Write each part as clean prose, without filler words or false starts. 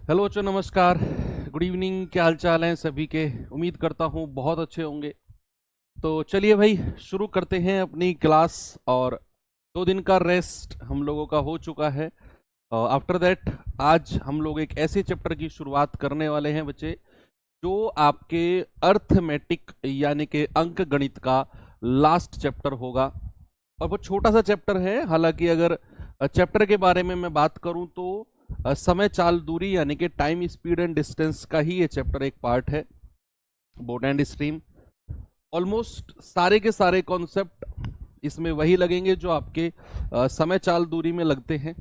Hello बच्चों, नमस्कार। Good evening. क्या हाल चाल हैं सभी के? उम्मीद करता हूँ बहुत अच्छे होंगे। तो चलिए भाई, शुरू करते हैं अपनी क्लास। और 2 दिन का रेस्ट हम लोगों का हो चुका है। आफ्टर दैट आज हम लोग एक ऐसे चैप्टर की शुरुआत करने वाले हैं बच्चे, जो आपके अर्थमेटिक यानी कि अंक गणित का लास्ट चैप्टर होगा। और वो छोटा सा चैप्टर है, हालांकि अगर चैप्टर के बारे में मैं बात करूं तो समय चाल दूरी यानी कि टाइम स्पीड एंड डिस्टेंस का ही ये चैप्टर एक पार्ट है। बोट एंड स्ट्रीम, ऑलमोस्ट सारे के सारे कॉन्सेप्ट इसमें वही लगेंगे जो आपके समय चाल दूरी में लगते हैं।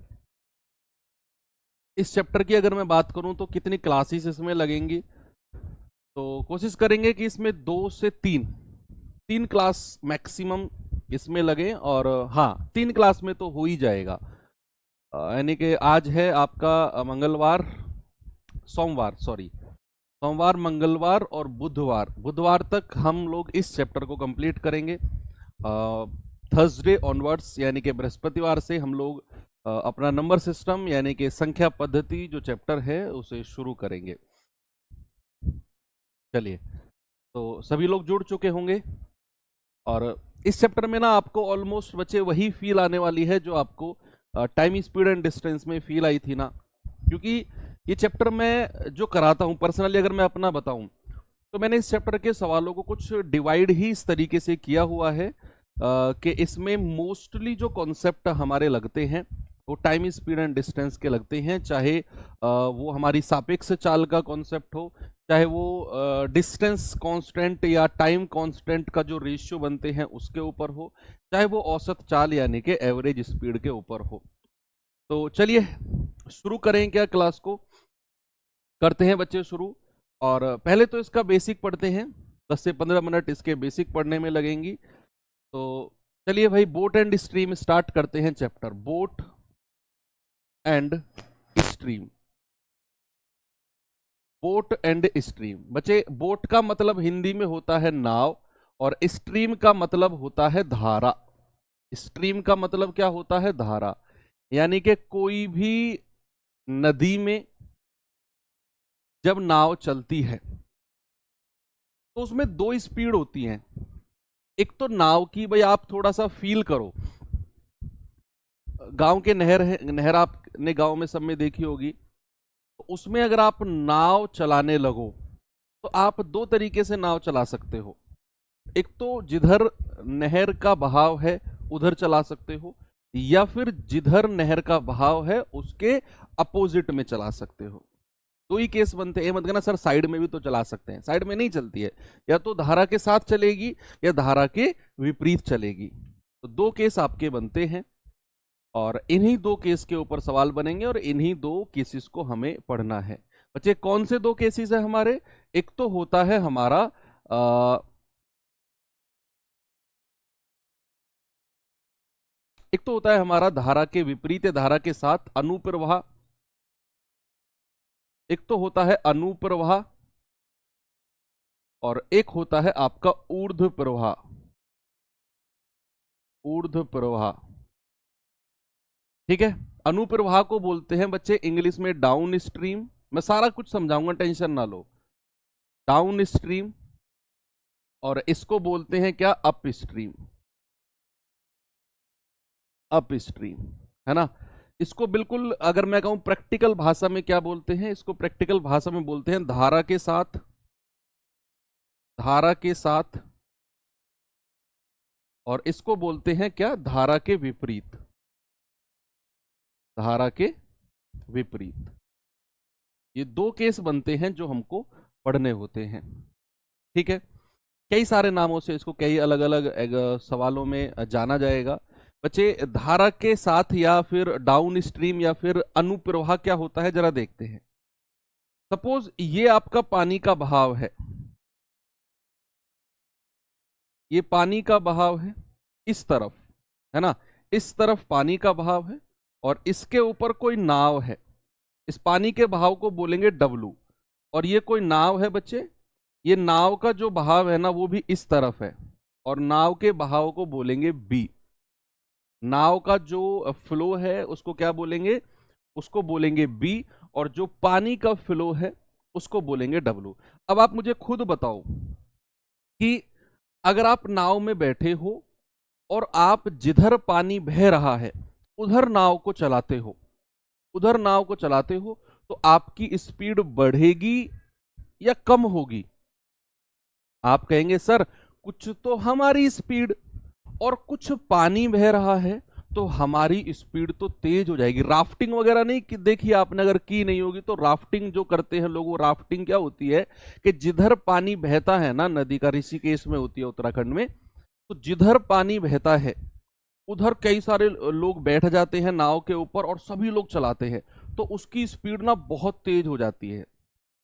इस चैप्टर की अगर मैं बात करूं तो कितनी क्लासेस इसमें लगेंगी, तो कोशिश करेंगे कि इसमें 2 से 3 क्लास मैक्सिमम इसमें लगे। और हाँ, 3 क्लास में तो हो ही जाएगा। यानी कि आज है आपका सोमवार, मंगलवार और बुधवार। बुधवार तक हम लोग इस चैप्टर को कंप्लीट करेंगे। थर्सडे ऑनवर्ड्स यानी कि बृहस्पतिवार से हम लोग अपना नंबर सिस्टम यानी कि संख्या पद्धति जो चैप्टर है उसे शुरू करेंगे। चलिए, तो सभी लोग जुड़ चुके होंगे। और इस चैप्टर में ना आपको ऑलमोस्ट बच्चे वही फील आने वाली है जो आपको टाइम स्पीड एंड डिस्टेंस में फील आई थी ना। क्योंकि ये चैप्टर मैं जो कराता हूँ पर्सनली, अगर मैं अपना बताऊं तो मैंने इस चैप्टर के सवालों को कुछ डिवाइड ही इस तरीके से किया हुआ है कि इसमें मोस्टली जो कॉन्सेप्ट हमारे लगते हैं वो टाइम स्पीड एंड डिस्टेंस के लगते हैं। चाहे वो हमारी सापेक्ष चाल का कॉन्सेप्ट हो, चाहे वो डिस्टेंस कांस्टेंट या टाइम कांस्टेंट का जो रेशियो बनते हैं उसके ऊपर हो, चाहे वो औसत चाल यानी कि एवरेज स्पीड के ऊपर हो। तो चलिए शुरू करें क्या क्लास को? करते हैं बच्चे शुरू। और पहले तो इसका बेसिक पढ़ते हैं। 10 से 15 मिनट इसके बेसिक पढ़ने में लगेंगी। तो चलिए भाई, बोट एंड स्ट्रीम स्टार्ट करते हैं chapter. Boat and stream. Boat and stream बच्चे, बोट का मतलब हिंदी में होता है नाव, और स्ट्रीम का मतलब होता है धारा। स्ट्रीम का मतलब क्या होता है? धारा। यानी कि कोई भी नदी में जब नाव चलती है तो उसमें 2 स्पीड होती हैं। एक तो नाव की, भाई आप थोड़ा सा फील करो। गांव के नहर है, नहर आपने गांव में सब में देखी होगी। तो उसमें अगर आप नाव चलाने लगो तो आप 2 तरीके से नाव चला सकते हो। एक तो जिधर नहर का बहाव है उधर चला सकते हो, या फिर जिधर नहर का बहाव है उसके अपोजिट में चला सकते हो। 2 ही केस बनते हैं। मत कहना सर साइड में भी तो चला सकते हैं। साइड में नहीं चलती है, या तो धारा के साथ चलेगी या धारा के विपरीत चलेगी। तो 2 केस आपके बनते हैं, और इन्हीं 2 केस के ऊपर सवाल बनेंगे और इन्हीं 2 केसेस को हमें पढ़ना है। बच्चे, कौन से 2 केसेस है हमारे? एक तो होता है हमारा एक तो होता है हमारा धारा के विपरीत धारा के साथ अनुप्रवाह। एक तो होता है अनुप्रवाह, और एक होता है आपका ऊर्ध्व प्रवाह। ऊर्ध्व प्रवाह, ठीक है। अनुप्रवाह को बोलते हैं बच्चे इंग्लिश में डाउन स्ट्रीम। मैं सारा कुछ समझाऊंगा, टेंशन ना लो। Down stream. और इसको बोलते हैं क्या? Up stream. अप स्ट्रीम, है ना। इसको बिल्कुल अगर मैं कहूं प्रैक्टिकल भाषा में क्या बोलते हैं, इसको प्रैक्टिकल भाषा में बोलते हैं धारा के साथ, धारा के साथ। और इसको बोलते हैं क्या? धारा के विपरीत। धारा के विपरीत। ये 2 केस बनते हैं जो हमको पढ़ने होते हैं, ठीक है। कई सारे नामों से इसको कई अलग अलग सवालों में जाना जाएगा। बच्चे, धारा के साथ या फिर डाउन स्ट्रीम या फिर अनुप्रवाह क्या होता है जरा देखते हैं। सपोज ये आपका पानी का बहाव है, ये पानी का बहाव है इस तरफ, है ना। इस तरफ पानी का बहाव है और इसके ऊपर कोई नाव है। इस पानी के बहाव को बोलेंगे W। और ये कोई नाव है बच्चे, ये नाव का जो बहाव है ना वो भी इस तरफ है, और नाव के बहाव को बोलेंगे B। नाव का जो फ्लो है उसको क्या बोलेंगे? उसको बोलेंगे बी, और जो पानी का फ्लो है उसको बोलेंगे डब्लू। अब आप मुझे खुद बताओ कि अगर आप नाव में बैठे हो और आप जिधर पानी बह रहा है उधर नाव को चलाते हो, उधर नाव को चलाते हो, तो आपकी स्पीड बढ़ेगी या कम होगी? आप कहेंगे सर कुछ तो हमारी स्पीड, और कुछ पानी बह रहा है तो हमारी स्पीड तो तेज हो जाएगी। राफ्टिंग वगैरह नहीं कि देखिए आपने अगर की नहीं होगी तो, राफ्टिंग जो करते हैं लोग, वो राफ्टिंग क्या होती है कि जिधर पानी बहता है ना, नदी का, ऋषिकेश में होती है उत्तराखंड में, तो जिधर पानी बहता है उधर कई सारे लोग बैठ जाते हैं नाव के ऊपर और सभी लोग चलाते हैं, तो उसकी स्पीड ना बहुत तेज हो जाती है।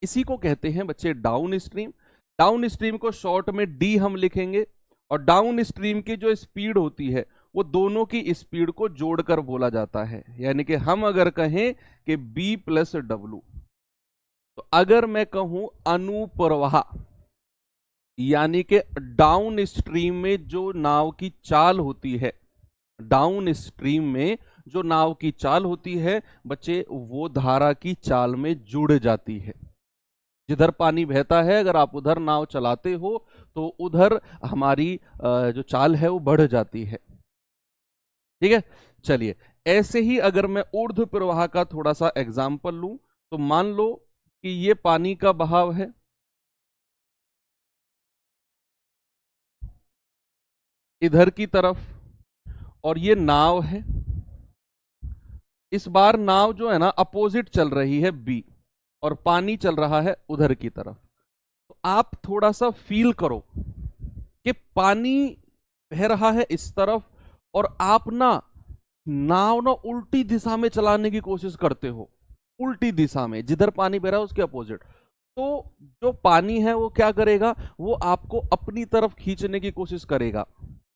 इसी को कहते हैं बच्चे डाउन स्ट्रीम। डाउन स्ट्रीम को शॉर्ट में डी हम लिखेंगे, और डाउन स्ट्रीम की जो स्पीड होती है वो दोनों की स्पीड को जोड़कर बोला जाता है। यानी कि हम अगर कहें कि बी प्लस डब्लू, तो अगर मैं कहूं अनुप्रवाह, यानी कि डाउन स्ट्रीम में जो नाव की चाल होती है, डाउन स्ट्रीम में जो नाव की चाल होती है बच्चे, वो धारा की चाल में जुड़ जाती है। जिधर पानी बहता है अगर आप उधर नाव चलाते हो तो उधर हमारी जो चाल है वो बढ़ जाती है। ठीक है, चलिए ऐसे ही अगर मैं ऊर्ध्व प्रवाह का थोड़ा सा एग्जाम्पल लूं, तो मान लो कि ये पानी का बहाव है, इधर की तरफ, और ये नाव है। इस बार नाव जो है ना अपोजिट चल रही है बी, और पानी चल रहा है उधर की तरफ। तो आप थोड़ा सा फील करो कि पानी बह रहा है इस तरफ, और आप ना नाव ना उल्टी दिशा में चलाने की कोशिश करते हो, उल्टी दिशा में, जिधर पानी बह रहा है उसके अपोजिट। तो जो पानी है वो क्या करेगा, वो आपको अपनी तरफ खींचने की कोशिश करेगा,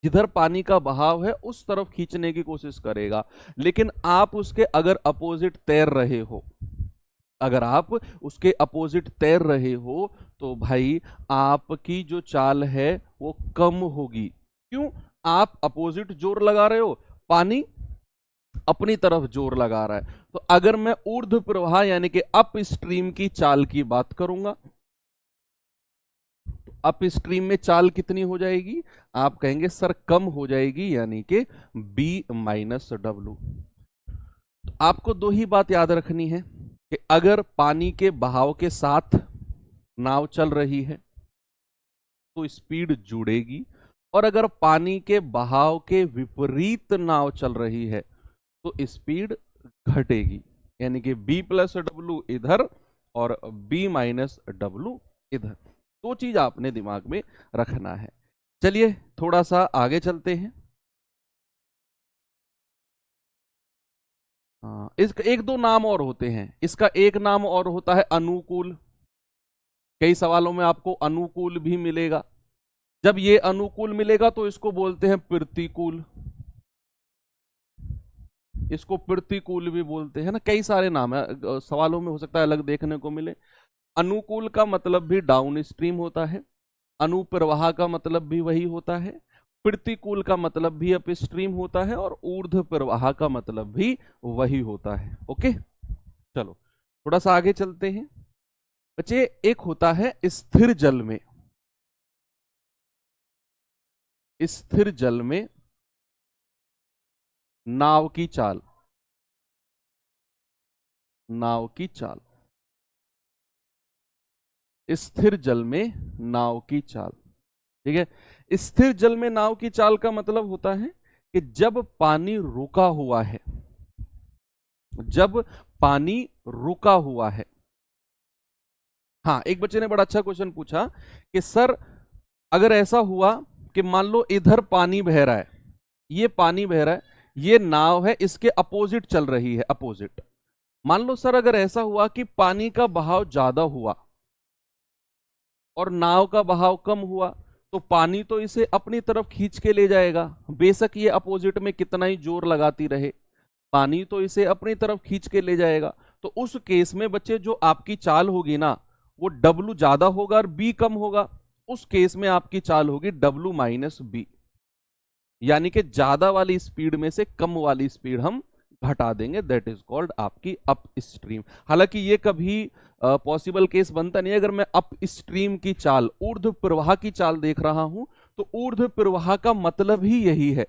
जिधर पानी का बहाव है उस तरफ खींचने की कोशिश करेगा। लेकिन आप उसके अगर अपोजिट तैर रहे हो, अगर आप उसके अपोजिट तैर रहे हो, तो भाई आपकी जो चाल है वो कम होगी। क्यों? आप अपोजिट जोर लगा रहे हो, पानी अपनी तरफ जोर लगा रहा है। तो अगर मैं ऊर्ध्व प्रवाह यानी कि अप स्ट्रीम की चाल की बात करूंगा, तो अप स्ट्रीम में चाल कितनी हो जाएगी? आप कहेंगे सर कम हो जाएगी, यानी कि बी माइनस डब्लू। तो आपको दो ही बात याद रखनी है कि अगर पानी के बहाव के साथ नाव चल रही है तो स्पीड जुड़ेगी, और अगर पानी के बहाव के विपरीत नाव चल रही है तो स्पीड घटेगी। यानी कि बी प्लस डब्लू इधर और बी माइनस डब्लू इधर। दो चीज आपने दिमाग में रखना है। चलिए थोड़ा सा आगे चलते हैं। इसका एक दो नाम और होते हैं। इसका एक नाम और होता है अनुकूल। कई सवालों में आपको अनुकूल भी मिलेगा। जब ये अनुकूल मिलेगा तो इसको बोलते हैं प्रतिकूल, इसको प्रतिकूल भी बोलते हैं ना। कई सारे नाम है, सवालों में हो सकता है अलग देखने को मिले। अनुकूल का मतलब भी डाउन स्ट्रीम होता है, अनुप्रवाह का मतलब भी वही होता है, प्रतिकूल का मतलब भी अप स्ट्रीम होता है, और ऊर्ध्व प्रवाह का मतलब भी वही होता है। ओके, चलो थोड़ा सा आगे चलते हैं बच्चे। एक होता है स्थिर जल में, स्थिर जल में नाव की चाल, नाव की चाल, स्थिर जल में नाव की चाल। ठीक है, स्थिर जल में नाव की चाल का मतलब होता है कि जब पानी रुका हुआ है, जब पानी रुका हुआ है। हाँ, एक बच्चे ने बड़ा अच्छा क्वेश्चन पूछा कि सर अगर ऐसा हुआ कि मान लो इधर पानी बह रहा है, ये पानी बह रहा है, ये नाव है, इसके अपोजिट चल रही है, अपोजिट। मान लो सर अगर ऐसा हुआ कि पानी का बहाव ज्यादा हुआ और नाव का बहाव कम हुआ, तो पानी तो इसे अपनी तरफ खींच के ले जाएगा, बेशक ये अपोजिट में कितना ही जोर लगाती रहे, पानी तो इसे अपनी तरफ खींच के ले जाएगा। तो उस केस में बच्चे जो आपकी चाल होगी ना, वो W ज्यादा होगा और B कम होगा। उस केस में आपकी चाल होगी W माइनस बी, यानी कि ज्यादा वाली स्पीड में से कम वाली स्पीड हम घटा देंगे, दैट इज कॉल्ड आपकी अप स्ट्रीम। हालांकि ये कभी पॉसिबल केस बनता नहीं है। अगर मैं अप स्ट्रीम की चाल, ऊर्ध्व प्रवाह की चाल देख रहा हूं, तो ऊर्ध्व प्रवाह का मतलब ही यही है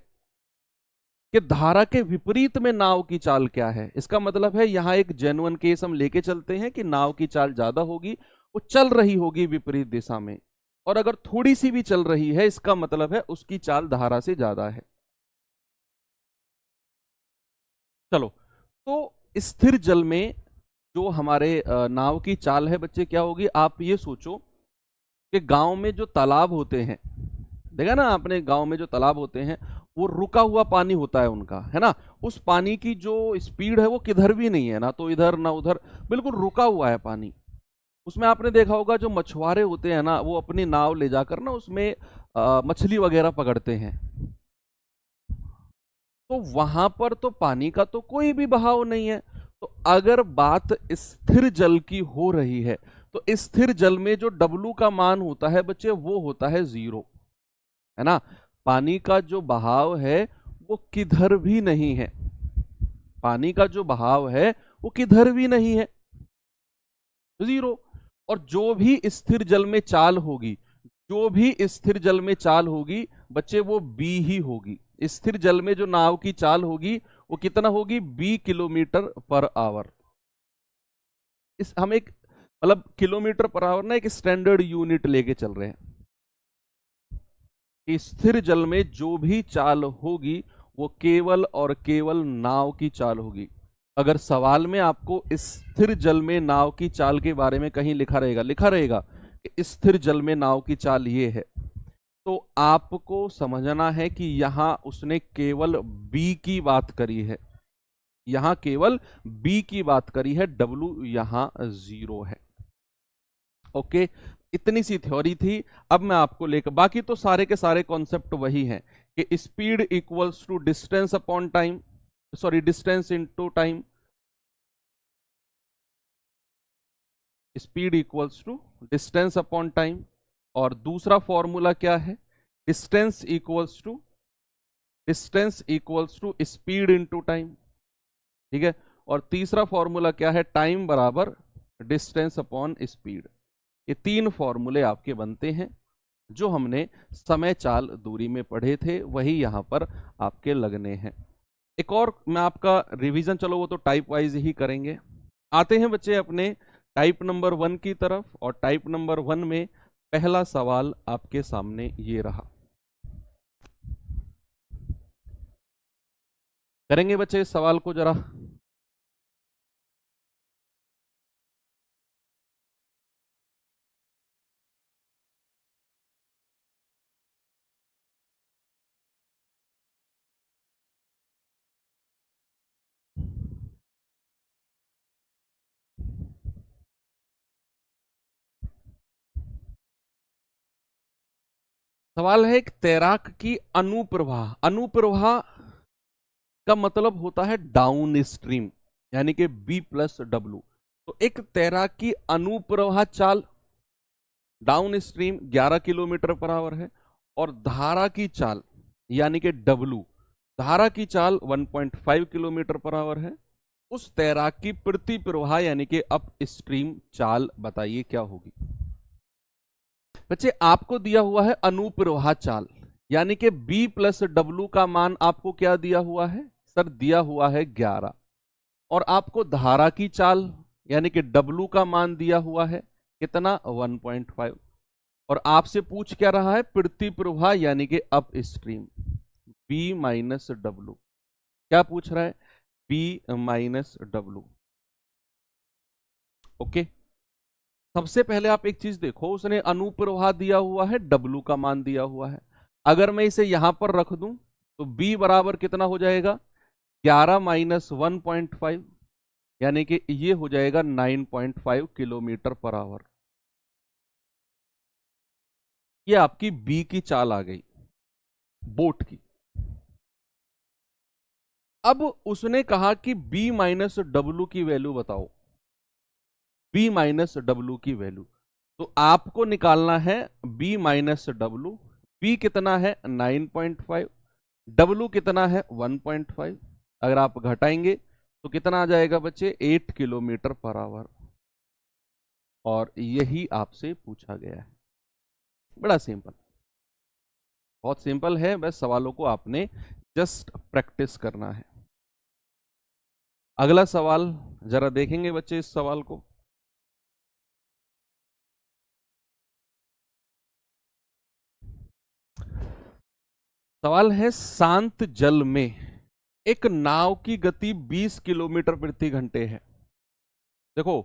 कि धारा के विपरीत में नाव की चाल क्या है। इसका मतलब है यहां एक जेन्युइन केस हम लेके चलते हैं कि नाव की चाल ज्यादा होगी, वो चल रही होगी विपरीत दिशा में, और अगर थोड़ी सी भी चल रही है इसका मतलब है उसकी चाल धारा से ज्यादा है। चलो, तो स्थिर जल में जो हमारे नाव की चाल है बच्चे क्या होगी, आप ये सोचो कि गांव में जो तालाब होते हैं, देखा ना आपने, गांव में जो तालाब होते हैं वो रुका हुआ पानी होता है उनका, है ना। उस पानी की जो स्पीड है वो किधर भी नहीं है, ना तो इधर ना उधर, बिल्कुल रुका हुआ है पानी। उसमें आपने देखा होगा जो मछुआरे होते हैं ना, वो अपनी नाव ले जाकर ना उसमें मछली वगैरह पकड़ते हैं। तो वहां पर तो पानी का तो कोई भी बहाव नहीं है। तो अगर बात स्थिर जल की हो रही है, तो स्थिर जल में जो W का मान होता है बच्चे, वो होता है 0, है ना। पानी का जो बहाव है वो किधर भी नहीं है, पानी का जो बहाव है वो किधर भी नहीं है, 0। और जो भी स्थिर जल में चाल होगी, जो भी स्थिर जल में चाल होगी बच्चे, वो B ही होगी। स्थिर जल में जो नाव की चाल होगी वो कितना होगी, B किलोमीटर पर आवर। इस हम एक मतलब किलोमीटर पर आवर ना एक स्टैंडर्ड यूनिट लेके चल रहे हैं कि स्थिर जल में जो भी चाल होगी वो केवल और केवल नाव की चाल होगी। अगर सवाल में आपको स्थिर जल में नाव की चाल के बारे में कहीं लिखा रहेगा कि स्थिर जल में नाव की चाल ये है, तो आपको समझना है कि यहां उसने केवल B की बात करी है, यहां केवल B की बात करी है, W यहां 0 है। ओके, इतनी सी थ्योरी थी। अब मैं आपको लेकर, बाकी तो सारे के सारे कॉन्सेप्ट वही हैं कि speed equals to distance upon time, sorry distance into time, speed equals to distance upon time. और दूसरा फॉर्मूला क्या है, distance equals to speed into time, ठीक है। और तीसरा फॉर्मूला क्या है, टाइम बराबर डिस्टेंस अपॉन स्पीड। ये 3 फॉर्मूले आपके बनते हैं जो हमने समय चाल दूरी में पढ़े थे, वही यहां पर आपके लगने हैं। एक और मैं आपका रिवीजन, चलो वो तो टाइप वाइज ही करेंगे। आते हैं बच्चे अपने टाइप नंबर 1 की तरफ, और टाइप नंबर 1 में पहला सवाल आपके सामने ये रहा। करेंगे बच्चे इस सवाल को जरा। सवाल है एक तैराक की अनुप्रवाह, अनुप्रवाह का मतलब होता है डाउन स्ट्रीम, यानी कि B+W। तो एक तैराक की अनुप्रवाह चाल down stream 11 kilometre per our है, और धारा की चाल यानी कि W, धारा की चाल 1.5 किलोमीटर पर आवर है। उस तैराक की प्रति प्रवाह यानी कि अप स्ट्रीम चाल बताइए क्या होगी। बच्चे आपको दिया हुआ है अनुप्रवाह चाल, यानी कि B+W का मान आपको क्या दिया हुआ है सर, दिया हुआ है 11, और आपको धारा की चाल यानी कि W का मान दिया हुआ है कितना, 1.5, और आपसे पूछ क्या रहा है, प्रति प्रवाह यानी कि अप स्ट्रीम, B-W। क्या पूछ रहा है, B-W। ओके, सबसे पहले आप एक चीज देखो, उसने अनुप्रवाह दिया हुआ है, W का मान दिया हुआ है। अगर मैं इसे यहां पर रख दूं तो B बराबर कितना हो जाएगा, 11 - 1.5, यानी कि ये हो जाएगा 9.5 किलोमीटर पर आवर। ये आपकी B की चाल आ गई बोट की। अब उसने कहा कि B-W की वैल्यू बताओ, B-W की वैल्यू। तो आपको निकालना है B-W। B कितना है 9.5, W कितना है 1.5, अगर आप घटाएंगे तो कितना आ जाएगा बच्चे, 8 किलोमीटर पर आवर। और यही आपसे पूछा गया है। बड़ा सिंपल, बहुत सिंपल है, बस सवालों को आपने जस्ट प्रैक्टिस करना है। अगला सवाल जरा देखेंगे बच्चे इस सवाल को। सवाल है, शांत जल में एक नाव की गति 20 किलोमीटर प्रति घंटे है। देखो,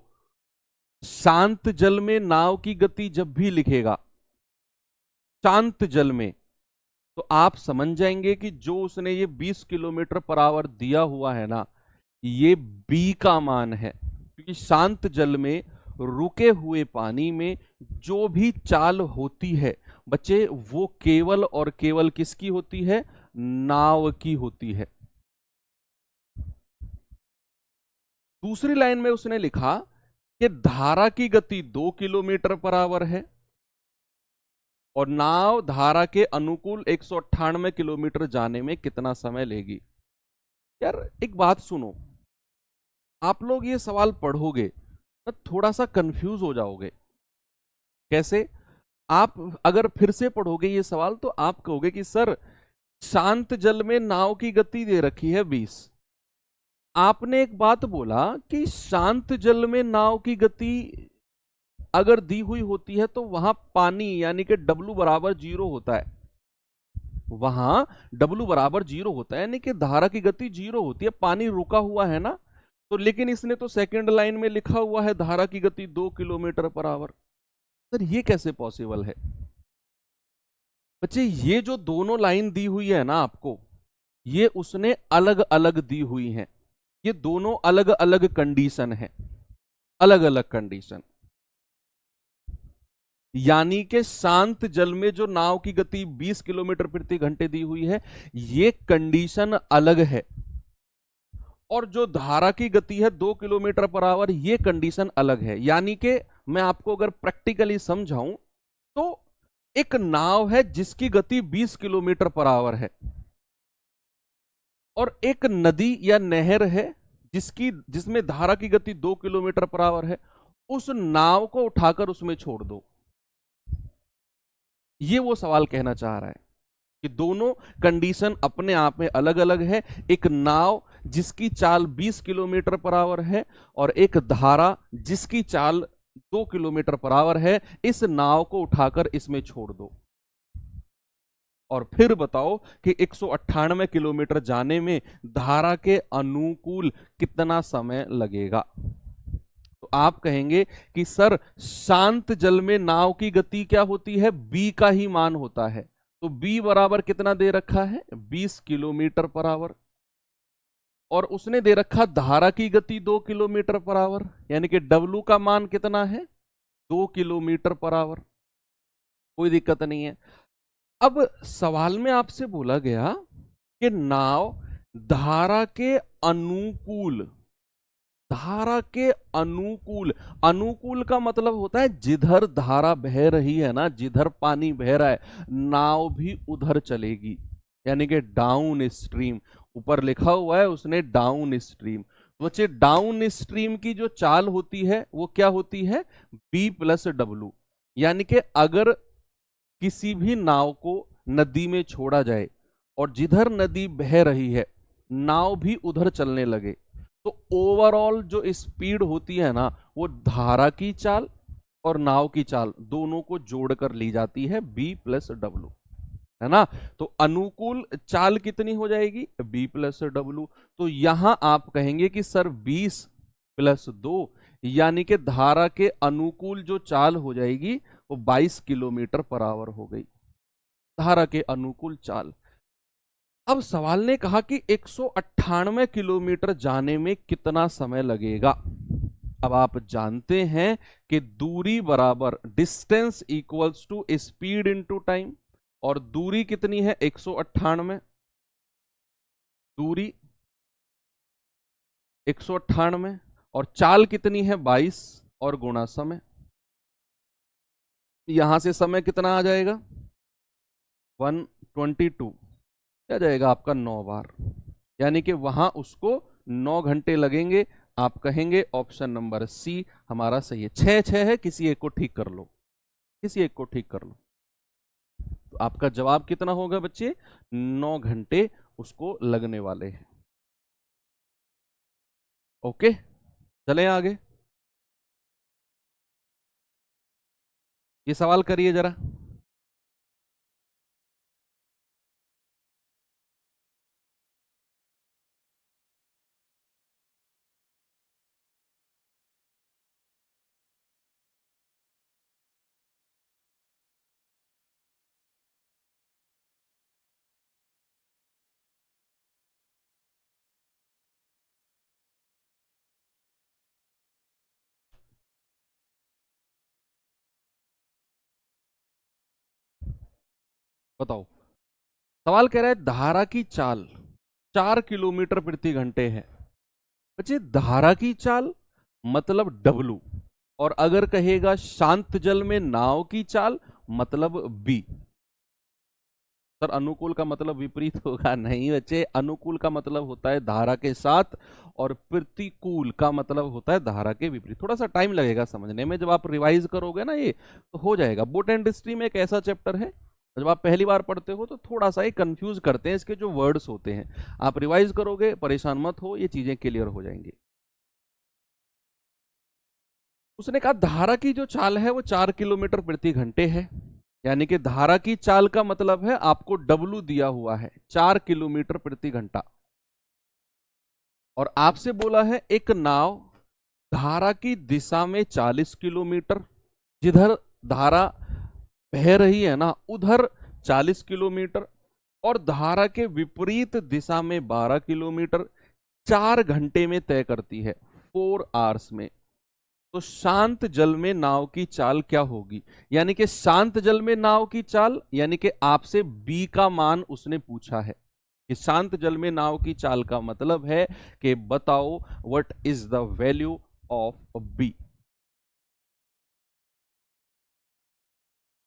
शांत जल में नाव की गति जब भी लिखेगा शांत जल में, तो आप समझ जाएंगे कि जो उसने ये 20 किलोमीटर पर आवर दिया हुआ है ना, ये बी का मान है। क्योंकि शांत जल में रुके हुए पानी में जो भी चाल होती है बच्चे, वो केवल और केवल किसकी होती है, नाव की होती है। दूसरी लाइन में उसने लिखा कि धारा की गति 2 किलोमीटर पर आवर है और नाव धारा के अनुकूल 198 किलोमीटर जाने में कितना समय लेगी। यार एक बात सुनो, आप लोग ये सवाल पढ़ोगे तो थोड़ा सा कंफ्यूज हो जाओगे। कैसे? आप अगर फिर से पढ़ोगे ये सवाल तो आप कहोगे कि सर, शांत जल में नाव की गति दे रखी है 20। आपने एक बात बोला कि शांत जल में नाव की गति अगर दी हुई होती है तो वहां पानी यानी कि W बराबर 0 होता है। वहां W बराबर 0 होता है यानी कि धारा की गति 0 होती है, पानी रुका हुआ है ना। तो लेकिन इसने तो सेकंड लाइन में लिखा हुआ है धारा की गति 2 किलोमीटर पर आवर। सर ये कैसे पॉसिबल है? बच्चे ये जो दोनों लाइन दी हुई है ना आपको, ये उसने अलग अलग दी हुई हैं। ये दोनों अलग अलग कंडीशन है, अलग अलग कंडीशन। यानी कि शांत जल में जो नाव की गति 20 किलोमीटर प्रति घंटे दी हुई है, ये कंडीशन अलग है। और जो धारा की गति है 2 किलोमीटर पर आवर, ये कंडीशन अलग है। यानी कि मैं आपको अगर प्रैक्टिकली समझाऊं तो एक नाव है जिसकी गति 20 किलोमीटर पर आवर है और एक नदी या नहर है जिसमें धारा की गति 2 किलोमीटर पर आवर है। उस नाव को उठाकर उसमें छोड़ दो। ये वो सवाल कहना चाह रहा है कि दोनों कंडीशन अपने आप में अलग अलग है। एक नाव जिसकी चाल 20 किलोमीटर पर आवर है और एक धारा जिसकी चाल 2 किलोमीटर पर आवर है। इस नाव को उठाकर इसमें छोड़ दो और फिर बताओ कि 198 किलोमीटर जाने में धारा के अनुकूल कितना समय लगेगा। तो आप कहेंगे कि सर, शांत जल में नाव की गति क्या होती है, बी का ही मान होता है। तो बी बराबर कितना दे रखा है, 20 किलोमीटर पर आवर। और उसने दे रखा धारा की गति 2 किलोमीटर पर आवर, यानी कि डब्ल्यू का मान कितना है, 2 किलोमीटर पर आवर। कोई दिक्कत नहीं है। अब सवाल में आपसे बोला गया कि नाव धारा के अनुकूल, धारा के अनुकूल, अनुकूल का मतलब होता है जिधर धारा बह रही है ना, जिधर पानी बह रहा है, नाव भी उधर चलेगी। यानी कि डाउन स्ट्रीम, ऊपर लिखा हुआ है उसने डाउन स्ट्रीम। बच्चे डाउन स्ट्रीम की जो चाल होती है वो क्या होती है, B प्लस W। यानी कि अगर किसी भी नाव को नदी में छोड़ा जाए और जिधर नदी बह रही है नाव भी उधर चलने लगे, तो ओवरऑल जो स्पीड होती है ना, वो धारा की चाल और नाव की चाल दोनों को जोड़कर ली जाती है, B प्लस W, है ना। तो अनुकूल चाल कितनी हो जाएगी, B प्लस W। तो यहां आप कहेंगे कि सर 20 प्लस 2, यानी कि धारा के अनुकूल जो चाल हो जाएगी वो 22 किलोमीटर पर आवर हो गई, धारा के अनुकूल चाल। अब सवाल ने कहा कि 198 किलोमीटर जाने में कितना समय लगेगा। अब आप जानते हैं कि दूरी बराबर distance equals to speed into time, और दूरी कितनी है, 198। दूरी 198 और चाल कितनी है, 22 और गुणा समय। यहां से समय कितना आ जाएगा, 122, क्या जाएगा आपका 9 बार। यानी कि वहां उसको 9 घंटे लगेंगे। आप कहेंगे ऑप्शन नंबर सी हमारा सही है। 6 है, किसी एक को ठीक कर लो, किसी एक को ठीक कर लो। तो आपका जवाब कितना होगा बच्चे? 9 घंटे उसको लगने वाले हैं। ओके, चलें आगे। ये सवाल करिए जरा। बताओ, सवाल कह रहा है धारा की चाल 4 किलोमीटर प्रति घंटे है। बच्चे धारा की चाल मतलब डब्लू, और अगर कहेगा शांत जल में नाव की चाल मतलब बी। सर अनुकूल का मतलब विपरीत होगा? नहीं बच्चे, अनुकूल का मतलब होता है धारा के साथ, और प्रतिकूल का मतलब होता है धारा के विपरीत। थोड़ा सा टाइम लगेगा समझने में, जब आप रिवाइज करोगे ना ये तो हो जाएगा। बोट एंड हिस्ट्री में एक ऐसा चैप्टर है, जब आप पहली बार पढ़ते हो तो थोड़ा सा ये कंफ्यूज करते हैं, इसके जो वर्ड्स होते हैं। आप रिवाइज करोगे, परेशान मत हो, ये चीजें क्लियर हो जाएंगी। उसने कहा धारा की जो चाल है वो 4 किलोमीटर प्रति घंटे है, यानी कि धारा की चाल का मतलब है आपको डब्लू दिया हुआ है 4 किलोमीटर प्रति घंटा। और आपसे बोला है एक नाव धारा की दिशा में 40 किलोमीटर, जिधर धारा बह रही है ना उधर 40 किलोमीटर, और धारा के विपरीत दिशा में 12 किलोमीटर 4 घंटे में तय करती है, 4 आवर्स में। तो शांत जल में नाव की चाल क्या होगी? यानी कि शांत जल में नाव की चाल, यानी कि आपसे बी का मान उसने पूछा है कि शांत जल में नाव की चाल का मतलब है कि बताओ what is the value of B.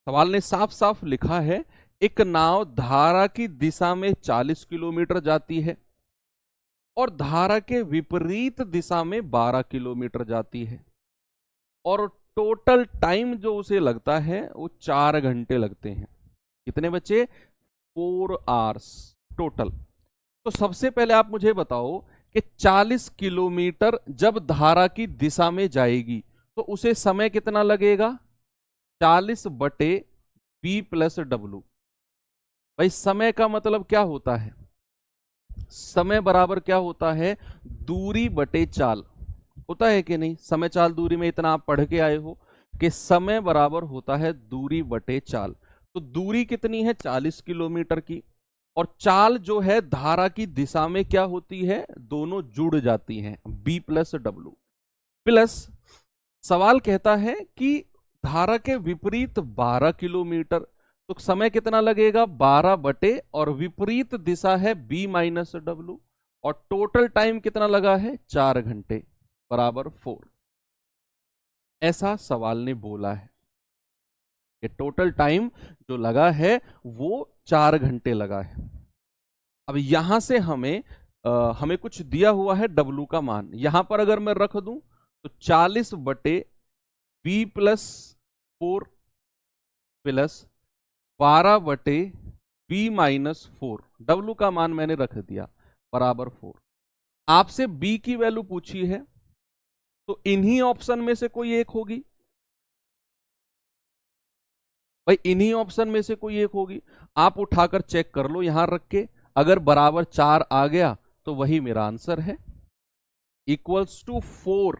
सवाल ने साफ साफ लिखा है एक नाव धारा की दिशा में 40 किलोमीटर जाती है और धारा के विपरीत दिशा में 12 किलोमीटर जाती है, और टोटल टाइम जो उसे लगता है वो 4 घंटे लगते हैं। कितने बच्चे? 4 आवर्स टोटल। तो सबसे पहले आप मुझे बताओ कि 40 किलोमीटर जब धारा की दिशा में जाएगी तो उसे समय कितना लगेगा? 40/B plus W. भाई समय का मतलब क्या होता है? समय बराबर क्या होता है? दूरी बटे चाल। होता है कि नहीं? समय चाल दूरी में इतना आप पढ़ के आए हो कि समय बराबर होता है दूरी बटे चाल। तो दूरी कितनी है? 40 किलोमीटर की, और चाल जो है धारा की दिशा में क्या होती है? दोनों जुड़ जाती हैं, B प्लस डब्लू। प्लस सवाल कहता है कि धारा के विपरीत 12 किलोमीटर, तो समय कितना लगेगा? 12 और विपरीत दिशा है B माइनस डब्लू, और टोटल टाइम कितना लगा है? 4 घंटे बराबर 4। ऐसा सवाल ने बोला है कि टोटल टाइम जो लगा है वो 4 घंटे लगा है। अब यहां से हमें कुछ दिया हुआ है डब्लू का मान, यहां पर अगर मैं रख दूं तो 40/B plus 4 plus 12/B minus 4, W का मान मैंने रख दिया बराबर 4। आपसे B की वैल्यू पूछी है तो इन्हीं ऑप्शन में से कोई एक होगी। भाई इन्हीं ऑप्शन में से कोई एक होगी, आप उठाकर चेक कर लो यहां रख के। अगर बराबर 4 आ गया तो वही मेरा आंसर है। इक्वल्स टू 4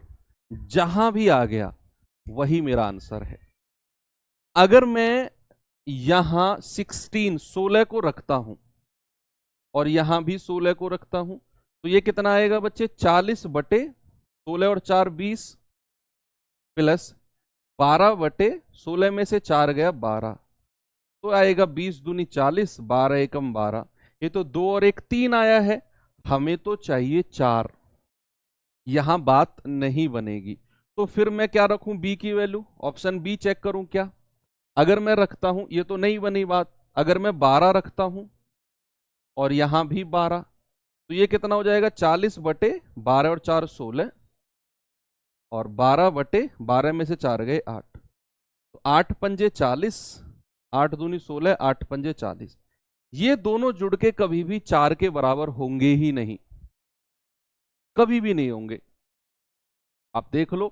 जहां भी आ गया वही मेरा आंसर है। अगर मैं यहां 16 को रखता हूं और यहां भी 16 को रखता हूं तो ये कितना आएगा बच्चे? 40/16 और 4 20 प्लस 12/16 में से 4 गया 12, तो आएगा 20 दूनी 40, 12 एकम 12। ये तो 2 और 1 3 आया है, हमें तो चाहिए 4। यहां बात नहीं बनेगी, तो फिर मैं क्या रखूं? बी की वैल्यू, ऑप्शन बी चेक करूं क्या? अगर मैं रखता हूं, ये तो नहीं बनी बात। अगर मैं 12 रखता हूं और यहां भी 12, तो ये कितना हो जाएगा 40/12 और 4 16 और 12/12 में से 4 गए 8, तो 8 पंजे 40, 8 दूनी 16, 8 पंजे 40। ये दोनों जुड़ के कभी भी 4 के बराबर होंगे ही नहीं, कभी भी नहीं होंगे, आप देख लो।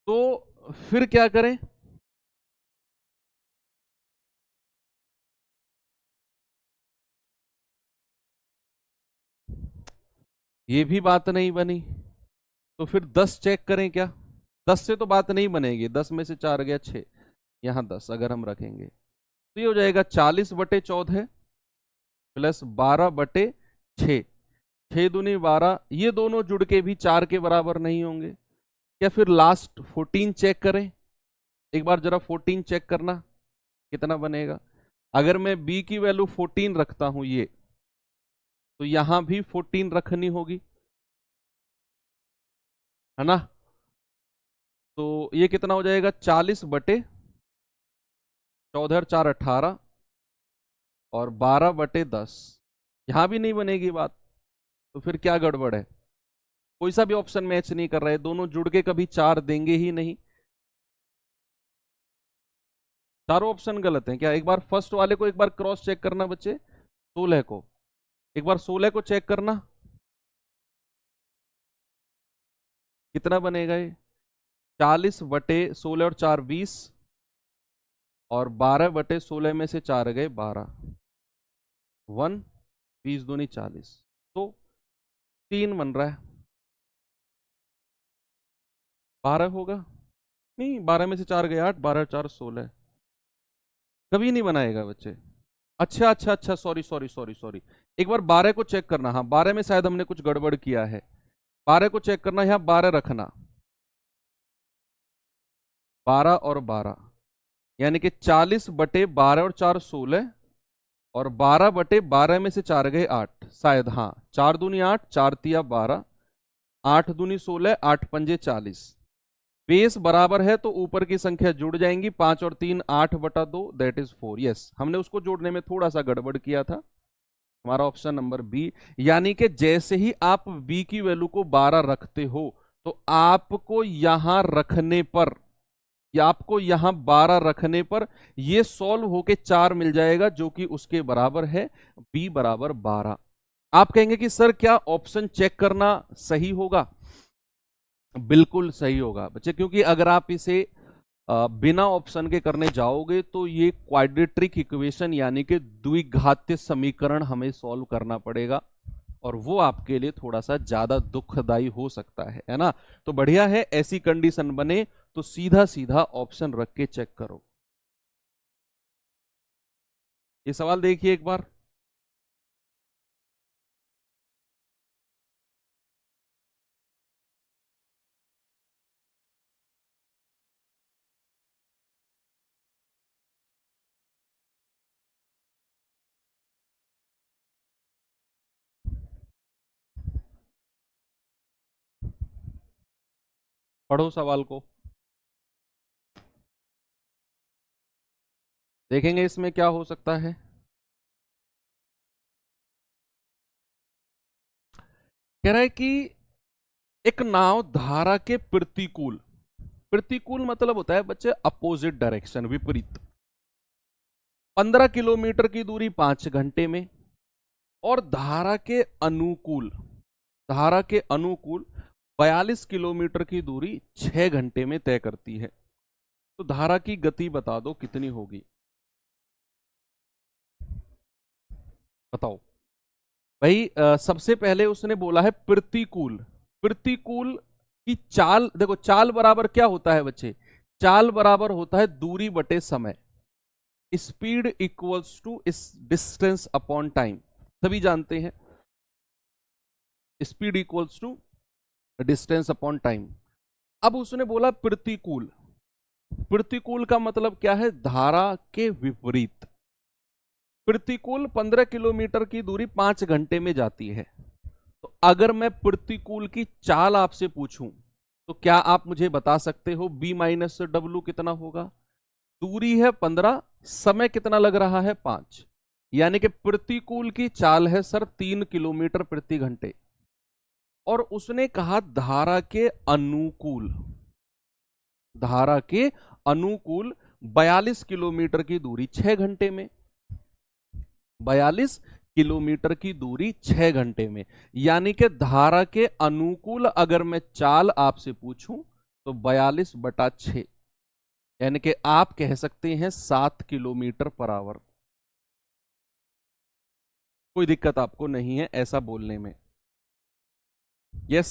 तो फिर क्या करें, ये भी बात नहीं बनी, तो फिर 10 चेक करें क्या? 10 से तो बात नहीं बनेगी, 10 में से 4 गया 6, यहां 10 अगर हम रखेंगे तो ये हो जाएगा 40/14 प्लस 12/6, 6 दूनी 12, ये दोनों जुड़ के भी 4 के बराबर नहीं होंगे क्या? फिर लास्ट 14 चेक करें, एक बार जरा 14 चेक करना कितना बनेगा। अगर मैं b की वैल्यू 14 रखता हूं ये, तो यहां भी 14 रखनी होगी, है ना? तो ये कितना हो जाएगा 40/14 4 18 और 12/10, यहां भी नहीं बनेगी बात, तो फिर क्या गड़बड़ है? कोई सा भी ऑप्शन मैच नहीं कर रहा है, दोनों जुड़ के कभी 4 देंगे ही नहीं, चारों ऑप्शन गलत हैं क्या? एक बार फर्स्ट वाले को एक बार क्रॉस चेक करना बच्चे, 16 को एक बार 16 को चेक करना, कितना बनेगा ये 40/16 और 4 20 और 12/16 में से 4 गए 12, 1 20 दूनी 40, तो 3 बन रहा है, 12 होगा नहीं, 12 में से 4 गए 8, 12 4 16, कभी नहीं बनाएगा बच्चे। अच्छा अच्छा अच्छा, सॉरी सॉरी सॉरी सॉरी, एक बार 12 को चेक करना, हाँ 12 में शायद हमने कुछ गड़बड़ किया है, 12 को चेक करना, यहां 12 रखना, 12 और 12 यानी कि 40/12 और 4 16 और 12/12 में से 4 गए 8, शायद हाँ, 4 दूनी 8, 4 तिया 12, 8 दूनी 16, 8 पंजे 40, बेस बराबर है तो ऊपर की संख्या जुड़ जाएंगी, 5 और 3 8/2 दैट इज 4। यस, हमने उसको जोड़ने में थोड़ा सा गड़बड़ किया था, हमारा ऑप्शन नंबर बी। यानी कि जैसे ही आप बी की वैल्यू को 12 रखते हो तो आपको यहां रखने पर, या आपको यहां 12 रखने पर ये सॉल्व होके 4 मिल जाएगा, जो कि उसके बराबर है बी बराबर 12। आप कहेंगे कि सर क्या ऑप्शन चेक करना सही होगा? बिल्कुल सही होगा बच्चे, क्योंकि अगर आप इसे बिना ऑप्शन के करने जाओगे तो ये क्वाड्रेटिक इक्वेशन यानी कि द्विघातीय समीकरण हमें सॉल्व करना पड़ेगा, और वो आपके लिए थोड़ा सा ज्यादा दुखदाई हो सकता है ना? तो बढ़िया है, ऐसी कंडीशन बने तो सीधा सीधा ऑप्शन रख के चेक करो। ये सवाल देखिए एक बार, पढ़ो सवाल को, देखेंगे इसमें क्या हो सकता है। कह रहा है कि एक नाव धारा के प्रतिकूल, प्रतिकूल मतलब होता है बच्चे अपोजिट डायरेक्शन, विपरीत, 15 किलोमीटर की दूरी 5 घंटे में, और धारा के अनुकूल, धारा के अनुकूल 42 किलोमीटर की दूरी 6 घंटे में तय करती है, तो धारा की गति बता दो कितनी होगी, बताओ भाई। सबसे पहले उसने बोला है प्रतिकूल, प्रतिकूल की चाल देखो, चाल बराबर क्या होता है बच्चे? चाल बराबर होता है दूरी बटे समय, स्पीड इक्वल्स टू इस डिस्टेंस अपॉन टाइम, सभी जानते हैं speed equals to distance upon time. अब उसने बोला प्रतिकूल, प्रतिकूल का मतलब क्या है? धारा के विपरीत। प्रतिकूल 15 किलोमीटर की दूरी 5 घंटे में जाती है, तो अगर मैं प्रतिकूल की चाल आपसे पूछूं तो क्या आप मुझे बता सकते हो b माइनस डब्ल्यू कितना होगा? दूरी है 15, समय कितना लग रहा है 5, यानी कि प्रतिकूल की चाल है सर 3 किलोमीटर प्रति घंटे, और उसने कहा धारा के अनुकूल, धारा के अनुकूल 42 किलोमीटर की दूरी 6 घंटे में, 42 किलोमीटर की दूरी 6 घंटे में। यानी कि धारा के अनुकूल अगर मैं चाल आपसे पूछूं तो 42/6, यानी कि आप कह सकते हैं 7 किलोमीटर पर आवर। कोई दिक्कत आपको नहीं है ऐसा बोलने में? यस।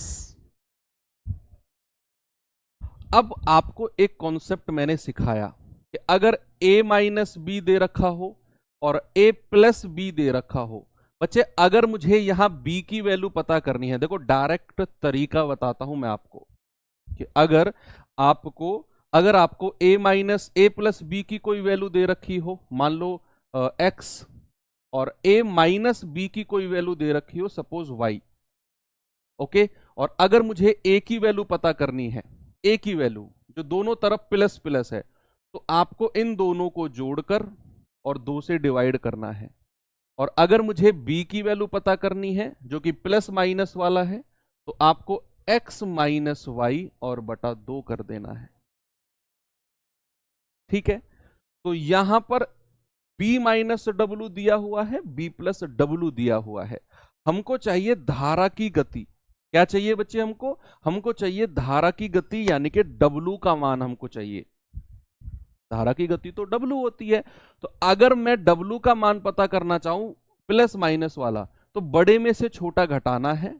अब आपको एक कॉन्सेप्ट मैंने सिखाया कि अगर a माइनस बी दे रखा हो और a प्लस बी दे रखा हो, बच्चे अगर मुझे यहां b की वैल्यू पता करनी है, देखो डायरेक्ट तरीका बताता हूं मैं आपको कि अगर आपको a minus a plus B की कोई वैल्यू दे रखी हो, मान लो x, और a माइनस बी की कोई वैल्यू दे रखी हो सपोज y, ओके, और अगर मुझे a की वैल्यू पता करनी है, a की वैल्यू जो दोनों तरफ प्लस प्लस है, तो आपको इन दोनों को जोड़कर और 2 से डिवाइड करना है। और अगर मुझे b की वैल्यू पता करनी है जो कि प्लस माइनस वाला है, तो आपको x माइनस वाई और बटा 2 कर देना है। ठीक है, तो यहां पर b माइनस डब्ल्यू दिया हुआ है, b प्लस डब्ल्यू दिया हुआ है। हमको चाहिए धारा की गति। क्या चाहिए बच्चे हमको? हमको चाहिए धारा की गति, यानी कि W का मान हमको चाहिए। धारा की गति तो W होती है, तो अगर मैं W का मान पता करना चाहूं प्लस माइनस वाला, तो बड़े में से छोटा घटाना है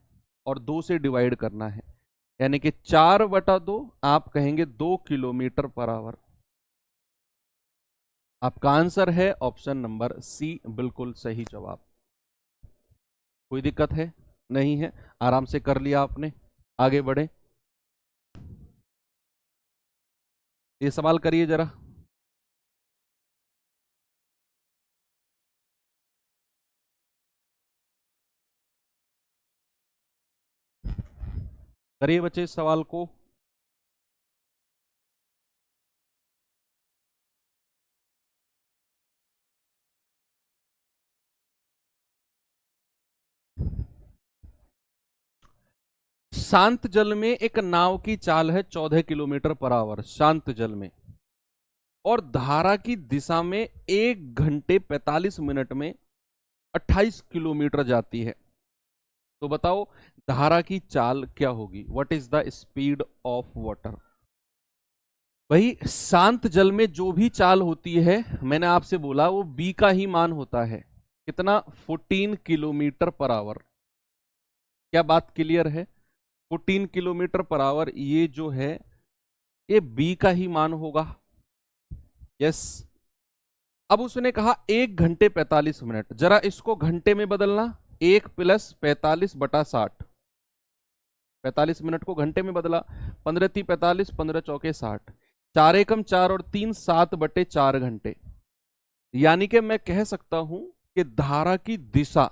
और 2 से डिवाइड करना है, यानी कि 4/2, आप कहेंगे 2 किलोमीटर पर आवर। आपका आंसर है ऑप्शन नंबर सी, बिल्कुल सही जवाब। कोई दिक्कत है? नहीं है, आराम से कर लिया आपने। आगे बढ़े, ये सवाल करिए जरा। करिए बच्चे इस सवाल को। शांत जल में एक नाव की चाल है 14 किलोमीटर पर आवर, शांत जल में, और धारा की दिशा में 1 घंटे 45 मिनट में 28 किलोमीटर जाती है। तो बताओ धारा की चाल क्या होगी? What is the speed of water? वही शांत जल में जो भी चाल होती है, मैंने आपसे बोला वो b का ही मान होता है। कितना? 14 किलोमीटर पर आवर। क्या बात क्लियर है? 14 किलोमीटर पर आवर ये जो है, ये b का ही मान होगा। यस। अब उसने कहा 1 घंटे 45 मिनट, जरा इसको घंटे में बदलना। 1 प्लस 45/60, 45 मिनट को घंटे में बदला। 15 × 45, 15 × 60, 4 एकम 4 और 3, 7/4 घंटे। यानी कि मैं कह सकता हूं कि धारा की दिशा,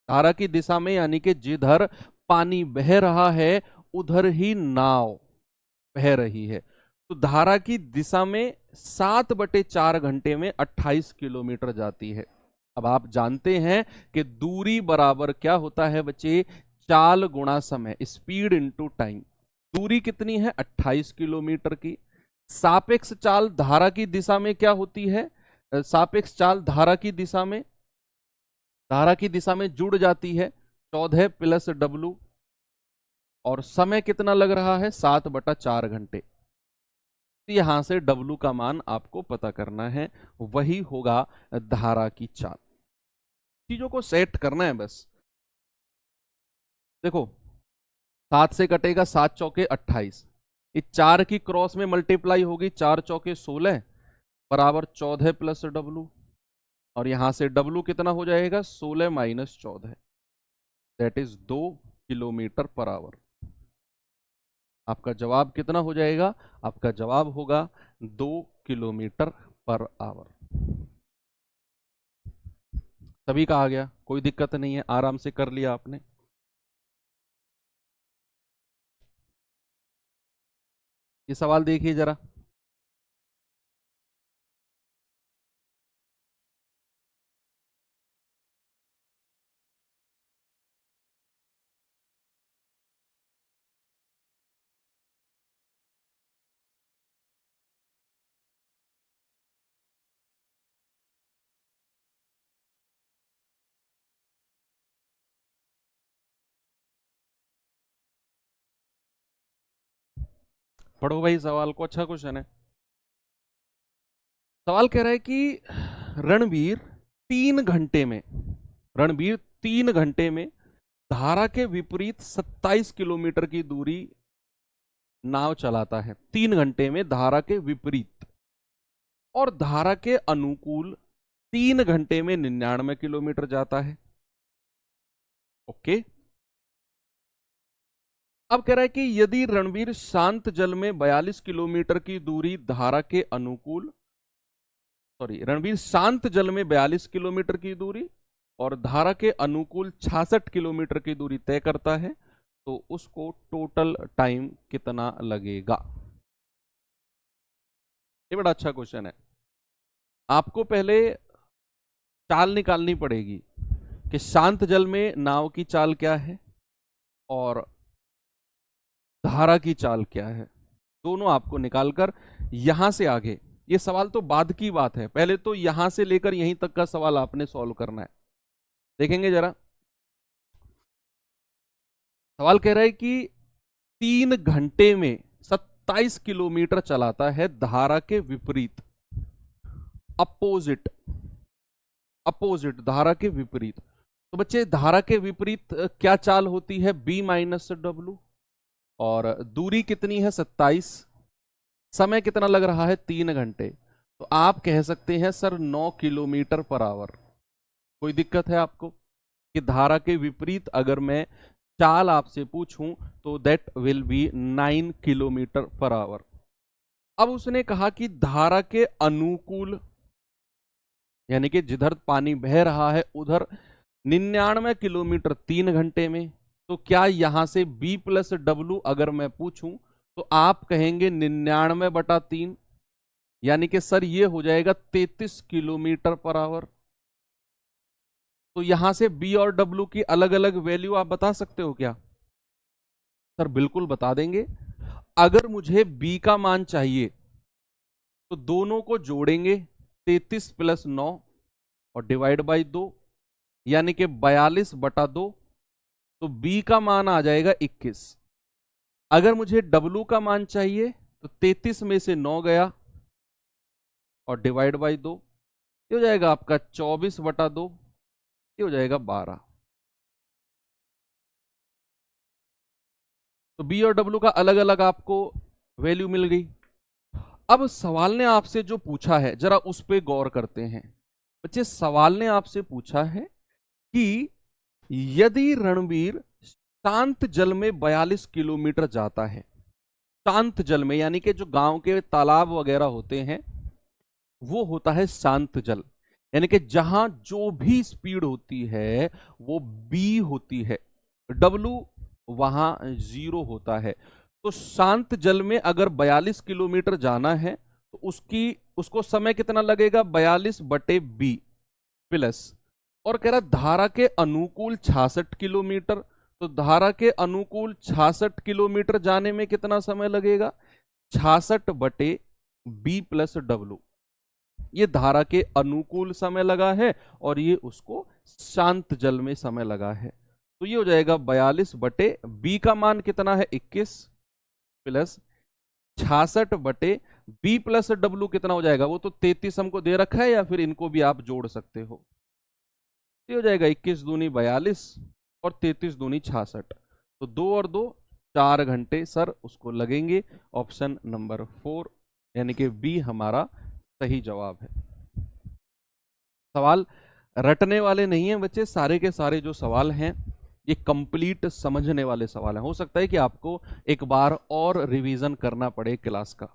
धारा की दिशा में यानी कि जिधर पानी बह रहा है उधर ही नाव बह रही है, तो धारा की दिशा में 7/4 घंटे में 28 किलोमीटर जाती है। अब आप जानते हैं कि दूरी बराबर क्या होता है बच्चे? चाल गुणा समय, स्पीड इनटू टाइम। दूरी कितनी है? 28 किलोमीटर की। सापेक्ष चाल धारा की दिशा में क्या होती है? सापेक्ष चाल धारा की दिशा में जुड़ जाती है 14 प्लस W, और समय कितना लग रहा है? 7/4 घंटे। तो यहां से W का मान आपको पता करना है, वही होगा धारा की चाल। चीजों को सेट करना है बस। देखो 7 से कटेगा 7 चौके 28, ये 4 की क्रॉस में मल्टीप्लाई होगी, 4 चौके 16 बराबर 14 प्लस W, और यहां से W कितना हो जाएगा? 16 minus 14, that is 2 kilometre per our. आपका जवाब कितना हो जाएगा? आपका जवाब होगा 2 किलोमीटर पर आवर। सभी का आ गया, कोई दिक्कत नहीं है, आराम से कर लिया आपने। ये सवाल देखिए जरा। पढ़ो भाई सवाल को, अच्छा क्वेश्चन है। सवाल कह रहा है कि रणवीर 3 घंटे में रणवीर 3 घंटे में धारा के विपरीत 27 किलोमीटर की दूरी नाव चलाता है। 3 घंटे में धारा के विपरीत, और धारा के अनुकूल 3 घंटे में 99 किलोमीटर जाता है। ओके। अब कह रहा है कि यदि रणवीर शांत जल में 42 किलोमीटर की दूरी धारा के अनुकूल, रणवीर शांत जल में 42 किलोमीटर की दूरी और धारा के अनुकूल 66 किलोमीटर की दूरी तय करता है, तो उसको टोटल टाइम कितना लगेगा। ये बड़ा अच्छा क्वेश्चन है। आपको पहले चाल निकालनी पड़ेगी कि शांत जल में नाव की चाल क्या है और धारा की चाल क्या है। दोनों आपको निकालकर यहां से आगे, ये सवाल तो बाद की बात है, पहले तो यहां से लेकर यहीं तक का सवाल आपने सॉल्व करना है। देखेंगे जरा, सवाल कह रहा है कि 3 घंटे में 27 किलोमीटर चलाता है धारा के विपरीत, अपोजिट धारा के विपरीत। तो बच्चे धारा के विपरीत क्या चाल होती है, बी माइनस डब्लू, और दूरी कितनी है 27, समय कितना लग रहा है 3 घंटे। तो आप कह सकते हैं सर 9 किलोमीटर पर आवर। कोई दिक्कत है आपको कि धारा के विपरीत अगर मैं चाल आपसे पूछूं तो that will be 9 kilometre per our. अब उसने कहा कि धारा के अनुकूल, यानी कि जिधर पानी बह रहा है उधर 99 किलोमीटर 3 घंटे में। तो क्या यहां से b प्लस डब्लू अगर मैं पूछूं तो आप कहेंगे 99/3, यानी कि सर ये हो जाएगा 33 किलोमीटर पर आवर। तो यहां से b और w की अलग अलग वैल्यू आप बता सकते हो क्या? सर बिल्कुल बता देंगे। अगर मुझे b का मान चाहिए तो दोनों को जोड़ेंगे, 33 + 9 और डिवाइड बाई 2, यानी कि 42/2। तो b का मान आ जाएगा 21। अगर मुझे w का मान चाहिए तो 33 में से 9 गया और डिवाइड बाई 2, ये हो जाएगा आपका 24/2, ये हो जाएगा 12। तो b और w का अलग अलग आपको वैल्यू मिल गई। अब सवाल ने आपसे जो पूछा है जरा उस पर गौर करते हैं बच्चे। सवाल ने आपसे पूछा है कि यदि रणवीर शांत जल में 42 किलोमीटर जाता है, शांत जल में यानी कि जो गांव के तालाब वगैरह होते हैं वो होता है शांत जल, यानी कि जहां जो भी स्पीड होती है वो b होती है, w वहां 0 होता है। तो शांत जल में अगर 42 किलोमीटर जाना है तो उसको समय कितना लगेगा, 42/b प्लस, और कह रहा धारा के अनुकूल 66 किलोमीटर। तो धारा के अनुकूल 66 किलोमीटर जाने में कितना समय लगेगा, 66/b + w। ये धारा के अनुकूल समय लगा है और ये उसको शांत जल में समय लगा है। तो ये हो जाएगा 42/b का मान कितना है 21 प्लस 66/b + w कितना हो जाएगा, वो तो 33 हमको दे रखा है, या फिर इनको भी आप जोड़ सकते हो। ये हो जाएगा 21 दूनी 42 और 33 दूनी 66। तो 2 और 2 4 घंटे सर उसको लगेंगे। ऑप्शन नंबर 4 यानी कि बी हमारा सही जवाब है। सवाल रटने वाले नहीं हैं बच्चे, सारे के सारे जो सवाल हैं ये कंप्लीट समझने वाले सवाल हैं। हो सकता है कि आपको एक बार और रिवीजन करना पड़े क्लास का।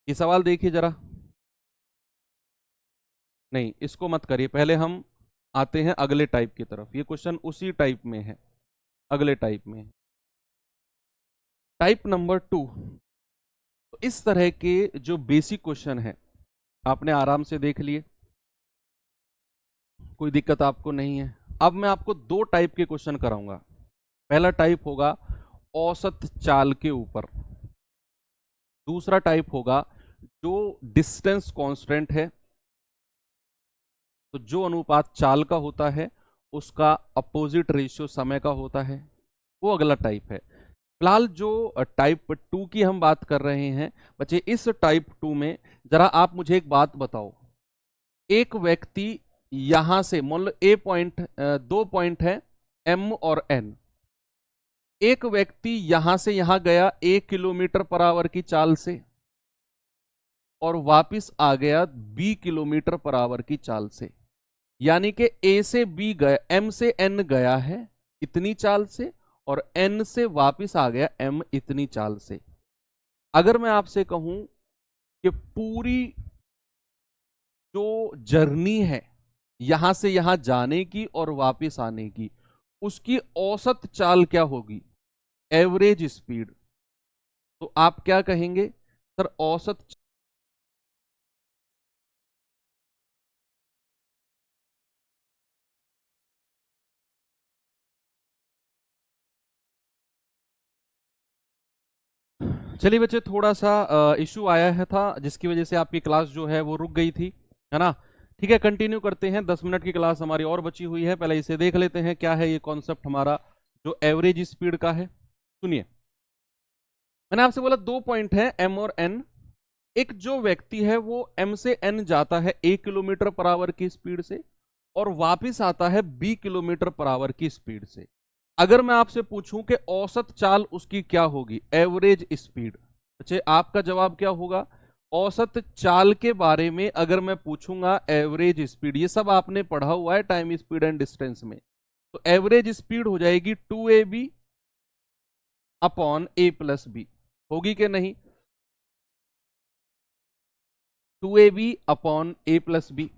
ये सवाल देखिए जरा, नहीं इसको मत करिए, पहले हम आते हैं अगले टाइप की तरफ। ये क्वेश्चन उसी टाइप में है, अगले टाइप में है, टाइप नंबर 2। तो इस तरह के जो बेसिक क्वेश्चन है आपने आराम से देख लिए, कोई दिक्कत आपको नहीं है। अब मैं आपको 2 टाइप के क्वेश्चन कराऊंगा। पहला टाइप होगा औसत चाल के ऊपर, दूसरा टाइप होगा जो डिस्टेंस कांस्टेंट है, तो जो अनुपात चाल का होता है उसका अपोजिट रेशियो समय का होता है, वो अगला टाइप है। फिलहाल जो टाइप 2 की हम बात कर रहे हैं बच्चे, इस टाइप 2 में जरा आप मुझे एक बात बताओ, एक व्यक्ति यहां से मान लो ए पॉइंट, 2 पॉइंट है एम और एन, एक व्यक्ति यहां से यहां गया 1 किलोमीटर पर आवर की चाल से और वापिस आ गया 20 किलोमीटर पर आवर की चाल से, यानी कि ए से बी गया, एम से एन गया है इतनी चाल से और एन से वापिस आ गया एम इतनी चाल से। अगर मैं आपसे कहूं कि पूरी जो जर्नी है यहां से यहां जाने की और वापिस आने की, उसकी औसत चाल क्या होगी, एवरेज स्पीड, तो आप क्या कहेंगे सर? औसत चलिए बच्चे, थोड़ा सा इशू आया है था जिसकी वजह से आपकी क्लास जो है वो रुक गई थी, है ना। ठीक है, कंटिन्यू करते हैं। 10 मिनट की क्लास हमारी और बची हुई है, पहले इसे देख लेते हैं क्या है ये कॉन्सेप्ट हमारा जो एवरेज स्पीड का है। सुनिए, मैंने आपसे बोला 2 पॉइंट है एम और एन, एक जो व्यक्ति है वो एम से एन जाता है 1 किलोमीटर पर आवर की स्पीड से और वापिस आता है 20 किलोमीटर पर आवर की स्पीड से। अगर मैं आपसे पूछूं कि औसत चाल उसकी क्या होगी, एवरेज स्पीड, अच्छा आपका जवाब क्या होगा? औसत चाल के बारे में अगर मैं पूछूंगा एवरेज स्पीड, ये सब आपने पढ़ा हुआ है टाइम स्पीड एंड डिस्टेंस में, तो एवरेज स्पीड हो जाएगी 2ab upon a plus B, होगी कि नहीं? 2ab upon a plus B.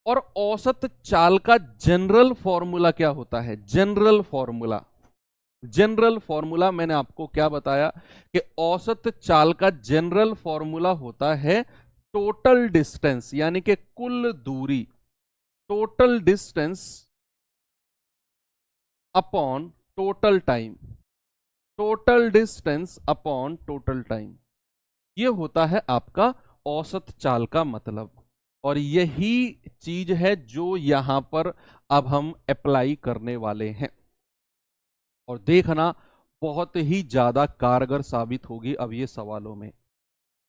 और औसत चाल का जनरल फॉर्मूला क्या होता है? जनरल फॉर्मूला, जनरल फॉर्मूला मैंने आपको क्या बताया कि औसत चाल का जनरल फॉर्मूला होता है टोटल डिस्टेंस, यानी कि कुल दूरी, total distance upon total time, total distance upon total time, ये होता है आपका औसत चाल का मतलब। और यही चीज है जो यहां पर अब हम अप्लाई करने वाले हैं और देखना बहुत ही ज्यादा कारगर साबित होगी अब ये सवालों में।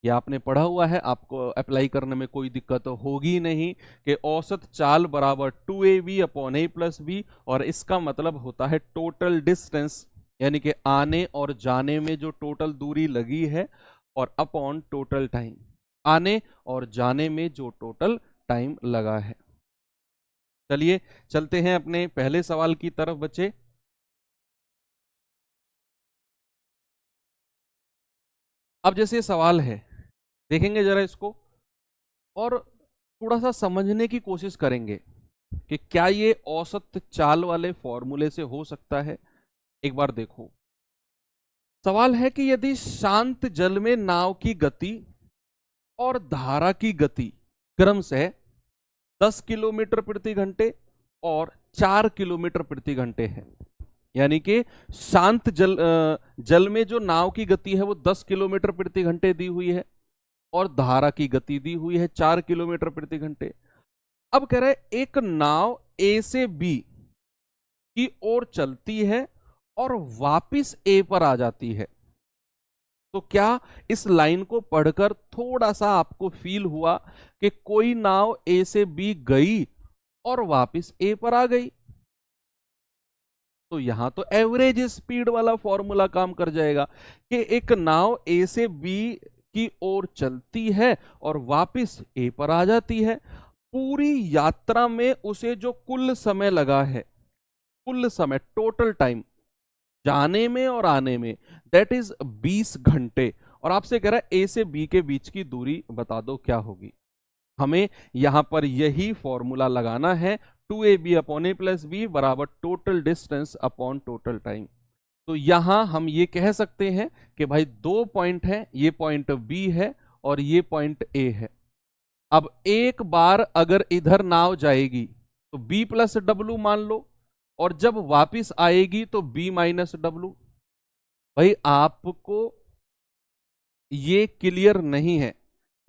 ये आपने पढ़ा हुआ है, आपको अप्लाई करने में कोई दिक्कत होगी नहीं कि औसत चाल बराबर 2ab upon a plus B, और इसका मतलब होता है टोटल डिस्टेंस, यानी कि आने और जाने में जो टोटल दूरी लगी है, और अपॉन टोटल टाइम, आने और जाने में जो टोटल टाइम लगा है। चलिए चलते हैं अपने पहले सवाल की तरफ बच्चे। अब जैसे सवाल है, देखेंगे जरा इसको और थोड़ा सा समझने की कोशिश करेंगे कि क्या ये औसत चाल वाले फॉर्मूले से हो सकता है। एक बार देखो, सवाल है कि यदि शांत जल में नाव की गति और धारा की गति क्रमशः 10 किलोमीटर प्रति घंटे और 4 किलोमीटर प्रति घंटे है, यानी कि शांत जल में जो नाव की गति है वो 10 किलोमीटर प्रति घंटे दी हुई है और धारा की गति दी हुई है 4 किलोमीटर प्रति घंटे। अब कह रहे हैं एक नाव ए से बी की ओर चलती है और वापिस ए पर आ जाती है, तो क्या इस लाइन को पढ़कर थोड़ा सा आपको फील हुआ कि कोई नाव ए से बी गई और वापिस ए पर आ गई? तो यहां तो एवरेज स्पीड वाला फॉर्मूला काम कर जाएगा कि एक नाव ए से बी की ओर चलती है और वापिस ए पर आ जाती है, पूरी यात्रा में उसे जो कुल समय लगा है, कुल समय टोटल टाइम जाने में और आने में, दैट इज 20 घंटे। और आपसे कह रहा है ए से बी के बीच की दूरी बता दो क्या होगी। हमें यहां पर यही फॉर्मूला लगाना है, 2ab upon a plus B बराबर total distance upon total time. तो यहां हम ये कह सकते हैं कि भाई 2 पॉइंट है, ये पॉइंट बी है और ये पॉइंट ए है। अब एक बार अगर इधर नाव जाएगी तो बी प्लस डब्लू मान लो, और जब वापिस आएगी तो बी माइनस डब्लू। भाई आपको ये क्लियर नहीं है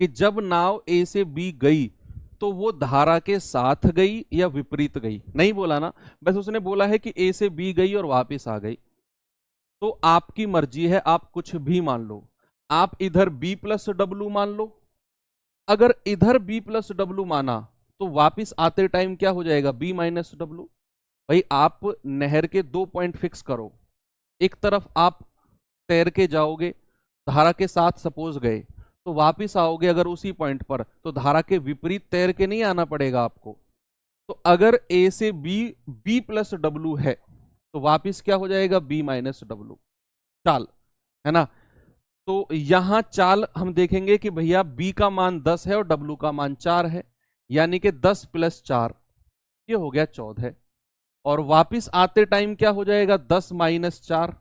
कि जब नाव ए से बी गई तो वो धारा के साथ गई या विपरीत गई? नहीं बोला ना, बस उसने बोला है कि ए से बी गई और वापस आ गई। तो आपकी मर्जी है, आप कुछ भी मान लो। आप इधर b प्लस डब्लू मान लो। अगर इधर b प्लस डब्लू माना तो वापिस आते टाइम क्या हो जाएगा, b माइनस डब्लू। भाई आप नहर के 2 पॉइंट फिक्स करो। एक तरफ आप तैर के जाओगे, धारा के साथ सपोज गए, तो वापिस आओगे अगर उसी पॉइंट पर, तो धारा के विपरीत तैर के नहीं आना पड़ेगा आपको। तो अगर a से b प्लस डब्लू है, तो वापिस क्या हो जाएगा, b माइनस डब्लू। चाल है ना। तो यहां चाल हम देखेंगे कि भैया b का मान 10 है और w का मान 4 है, यानी कि 10 प्लस 4 ये हो गया 14। और वापिस आते टाइम क्या हो जाएगा, 10 minus 4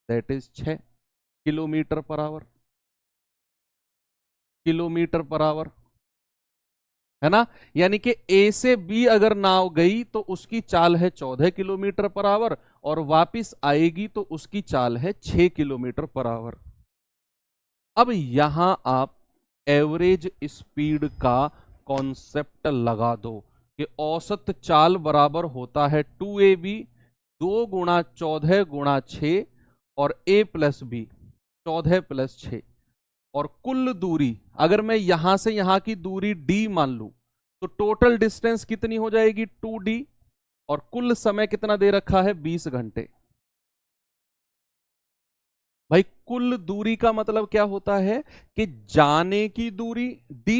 that is 6 kilometre per our. Kilometre per our है ना। यानी कि ए से बी अगर नाव गई तो उसकी चाल है 14 किलोमीटर पर आवर, और वापिस आएगी तो उसकी चाल है 6 किलोमीटर पर आवर। अब यहां आप एवरेज स्पीड का कॉन्सेप्ट लगा दो कि औसत चाल बराबर होता है 2ab 2 गुणा 14 गुणा 6 और a प्लस बी 14 प्लस 6। और कुल दूरी अगर मैं यहां से यहां की दूरी d मान लू, तो टोटल डिस्टेंस कितनी हो जाएगी 2d, और कुल समय कितना दे रखा है 20 घंटे। भाई कुल दूरी का मतलब क्या होता है कि जाने की दूरी d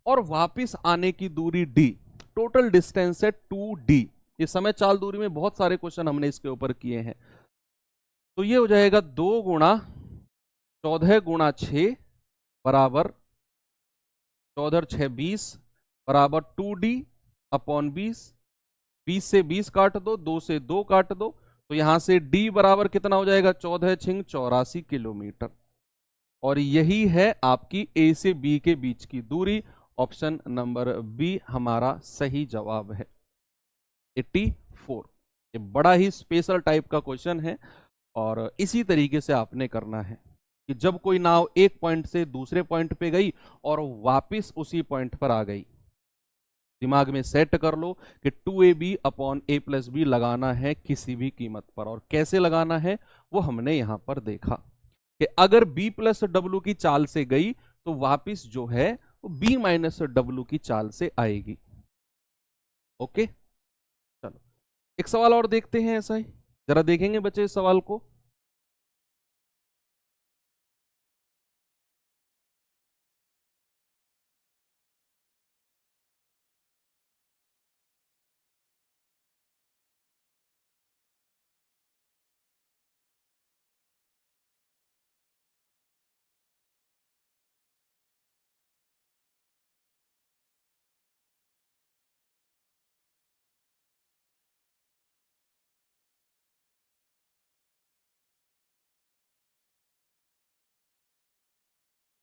और वापिस आने की दूरी d, टोटल डिस्टेंस है 2d। ये समय चाल दूरी में बहुत सारे क्वेश्चन हमने इसके ऊपर किए हैं। तो ये हो जाएगा 2 गुणा 14 गुणा 6 बराबर 14 6 20 बराबर 2d अपॉन 20। 20 से 20 काट दो, 2 से 2 काट दो, तो यहां से d बराबर कितना हो जाएगा, 14 छिंग 84 किलोमीटर। और यही है आपकी a से b के बीच की दूरी। ऑप्शन नंबर बी हमारा सही जवाब है, 84। ये बड़ा ही स्पेशल टाइप का क्वेश्चन है, और इसी तरीके से आपने करना है कि जब कोई नाव एक पॉइंट से दूसरे पॉइंट पे गई और वापिस उसी पॉइंट पर आ गई, दिमाग में सेट कर लो कि 2ab upon a plus B लगाना है किसी भी कीमत पर। और कैसे लगाना है वो हमने यहां पर देखा कि अगर b प्लस डब्लू की चाल से गई तो वापिस जो है वो b माइनस डब्लू की चाल से आएगी। ओके, चलो एक सवाल और देखते हैं ऐसा ही, जरा देखेंगे बच्चे इस सवाल को।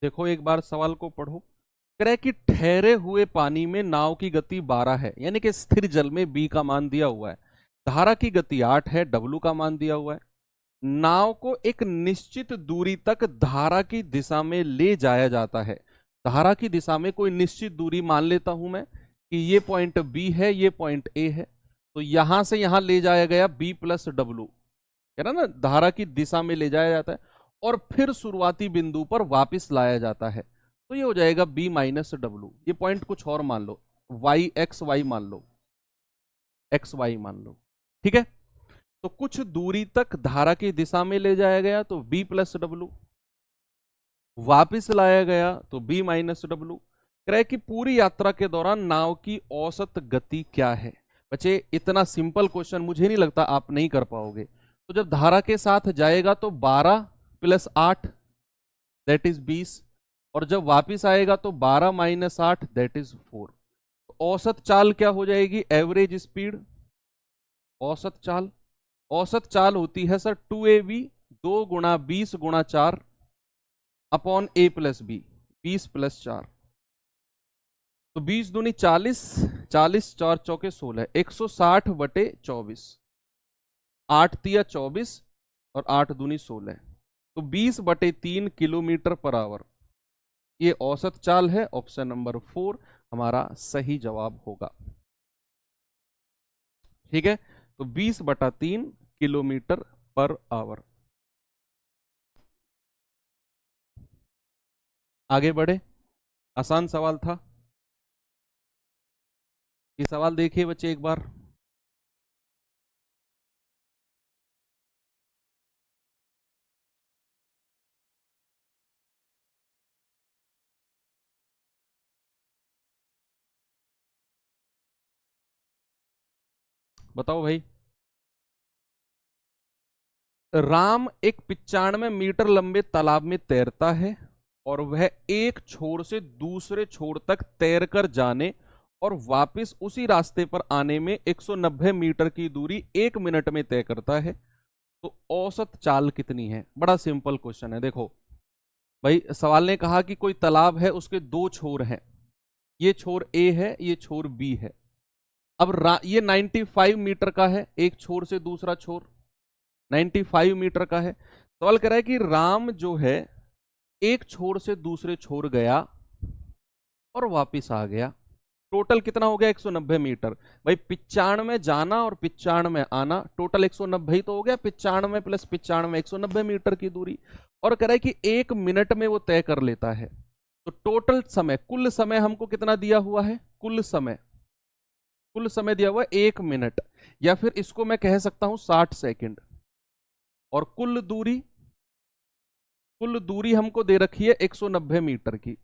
देखो एक बार सवाल को पढ़ो। कह रहा है कि ठहरे हुए पानी में नाव की गति 12 है, यानी कि स्थिर जल में b का मान दिया हुआ है, धारा की गति 8 है, w का मान दिया हुआ है। नाव को एक निश्चित दूरी तक धारा की दिशा में ले जाया जाता है। धारा की दिशा में कोई निश्चित दूरी मान लेता हूं मैं कि ये पॉइंट b है, ये पॉइंट a है, तो यहां से यहां ले जाया गया b प्लस डब्लू, कह रहा ना, धारा की दिशा में ले जाया जाता है और फिर शुरुआती बिंदु पर वापस लाया जाता है। तो ये हो जाएगा b माइनस डब्लू। ये पॉइंट कुछ और मान लो, वाई एक्स वाई मान लो, एक्स वाई मान लो, ठीक है। तो कुछ दूरी तक धारा की दिशा में ले जाया गया तो b प्लस डब्लू, वापिस लाया गया तो b माइनस डब्लू। कह रहा है कि पूरी यात्रा के दौरान नाव की औसत गति क्या है। बच्चे इतना सिंपल क्वेश्चन मुझे नहीं लगता आप नहीं कर पाओगे। तो जब धारा के साथ जाएगा तो 12 प्लस 8 दैट इज 20, और जब वापिस आएगा तो 12 माइनस 8 दैट इज 4। तो औसत चाल क्या हो जाएगी, एवरेज स्पीड। औसत चाल, औसत चाल होती है सर 2ab 2 गुणा 20 गुणा 4 upon a plus B, 20 plus 4। तो 20 दूनी 40, 40 4 चौके 16, 160 बटे 24, 8 तिया 24 और 8 दूनी 16, तो 20 बटे 3 किलोमीटर पर आवर। ये औसत चाल है। ऑप्शन नंबर 4 हमारा सही जवाब होगा, ठीक है। तो 20 बटा 3 किलोमीटर पर आवर। आगे बढ़े, आसान सवाल था। ये सवाल देखिए बच्चे एक बार। बताओ भाई। राम एक 95 मीटर लंबे तालाब में तैरता है और वह एक छोर से दूसरे छोर तक तैर कर जाने और वापस उसी रास्ते पर आने में 190 मीटर की दूरी 1 मिनट में तय करता है, तो औसत चाल कितनी है? बड़ा सिंपल क्वेश्चन है। देखो भाई, सवाल ने कहा कि कोई तालाब है, उसके दो छोर हैं, ये छोर ए है, ये छोर बी है। अब ये 95 मीटर का है, एक छोर से दूसरा छोर 95 मीटर का है। सवाल कह रहा है कि राम जो है एक छोर से दूसरे छोर गया और वापिस आ गया, टोटल कितना हो गया? 190 मीटर। भाई 95 जाना और 95 आना, टोटल 190 ही तो हो गया। 95 प्लस 95 190 मीटर की दूरी। और कह रहा है कि 1 मिनट में वो तय कर लेता है, तो टोटल समय, कुल समय हमको कितना दिया हुआ है? कुल समय दिया हुआ है 1 मिनट, या फिर इसको मैं कह सकता हूं 60 सेकंड। और कुल दूरी हमको दे रखी है 190 मीटर की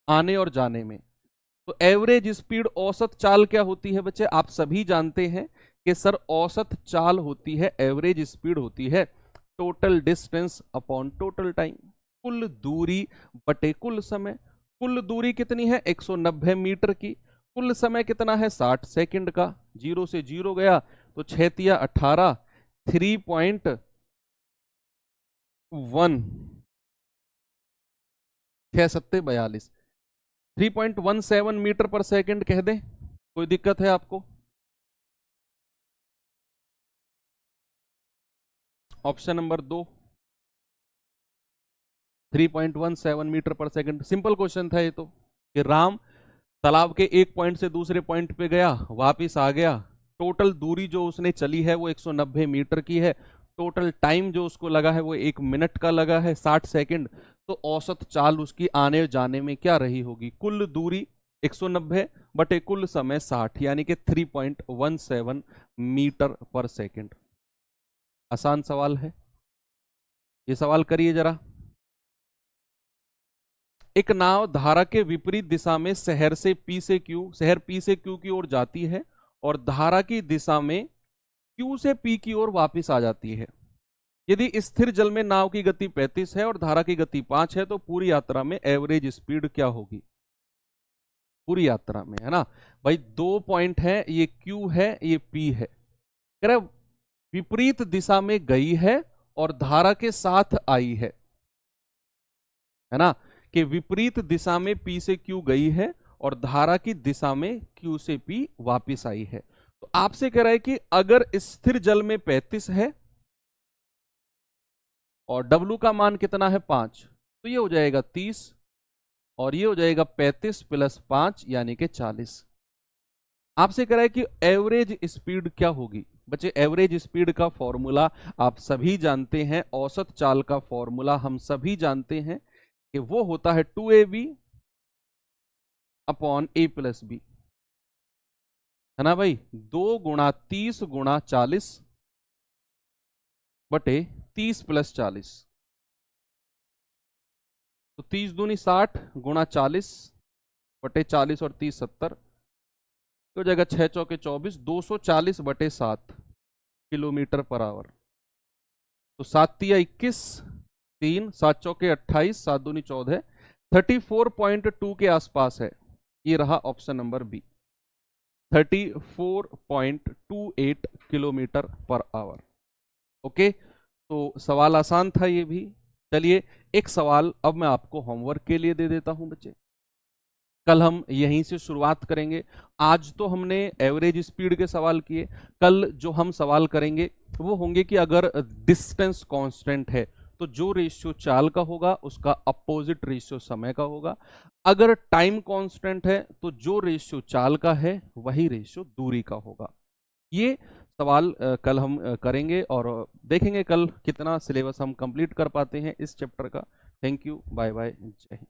आने और जाने में। तो एवरेज स्पीड, औसत चाल क्या होती है बच्चे? आप सभी जानते हैं कि सर औसत चाल होती है, एवरेज स्पीड होती है total distance upon total time. कुल दूरी बटे कुल समय। कुल दूरी कितनी है? 190 मीटर की। कुल समय कितना है? 60 सेकंड का। 0 से 0 गया तो 6 तिया 18, 3.1 6 सत्ते 42, 3.17 मीटर पर सेकंड कह दें। कोई दिक्कत है आपको? ऑप्शन नंबर 2, 3.17 मीटर पर सेकंड। सिंपल क्वेश्चन था ये तो, कि राम तालाब के एक पॉइंट से दूसरे पॉइंट पे गया, वापिस आ गया, टोटल दूरी जो उसने चली है वो 190 मीटर की है, टोटल टाइम जो उसको लगा है वो 1 मिनट का लगा है, 60 सेकंड। तो औसत चाल उसकी आने जाने में क्या रही होगी? कुल दूरी 190 बटे कुल समय 60, यानी कि 3.17 मीटर पर सेकंड। आसान सवाल है ये। सवाल करिए जरा। एक नाव धारा के विपरीत दिशा में शहर पी से क्यू की ओर जाती है और धारा की दिशा में क्यू से पी की ओर वापस आ जाती है। यदि स्थिर जल में नाव की गति 35 है और धारा की गति 5 है, तो पूरी यात्रा में एवरेज स्पीड क्या होगी? पूरी यात्रा में, है ना भाई। 2 पॉइंट है, ये क्यू है, ये पी है। कह रहा विपरीत दिशा में गई है और धारा के साथ आई है ना, कि विपरीत दिशा में पी से क्यू गई है और धारा की दिशा में क्यू से पी वापिस आई है। तो आपसे कह रहा है कि अगर स्थिर जल में 35 है और W का मान कितना है? 5, तो ये हो जाएगा 30 और ये हो जाएगा 35 प्लस 5 यानी कि 40। आपसे कह रहा है कि एवरेज स्पीड क्या होगी? बच्चे एवरेज स्पीड का फॉर्मूला आप सभी जानते हैं, औसत चाल का फॉर्मूला हम सभी जानते हैं कि वो होता है 2AB upon A plus B, है ना भाई। 2 गुणा 30 गुणा 40 बटे 30 प्लस 40, तो 30 दूनी 60 गुणा 40 बटे 40 और 30 70, तो जाएगा 6 चौके 24, 240 बटे 7 किलोमीटर पर आवर। तो 7 तिया 21, 3 7 चौके 28, 7 दूनी 14, 34.2 के आसपास है। ये रहा option number B, 34.28 kilometre per hour. Okay, तो सवाल आसान था ये भी। चलिए एक सवाल अब मैं आपको होमवर्क के लिए दे देता हूं बच्चे। कल हम यहीं से शुरुआत करेंगे। आज तो हमने एवरेज स्पीड के सवाल किए, कल जो हम सवाल करेंगे वो होंगे कि अगर डिस्टेंस कांस्टेंट है तो जो रेशियो चाल का होगा उसका अपोजिट रेशियो समय का होगा। अगर टाइम कांस्टेंट है तो जो रेशियो चाल का है वही रेशियो दूरी का होगा। ये सवाल कल हम करेंगे और देखेंगे कल कितना सिलेबस हम कंप्लीट कर पाते हैं इस चैप्टर का। थैंक यू, बाय बाय, जय हिंद।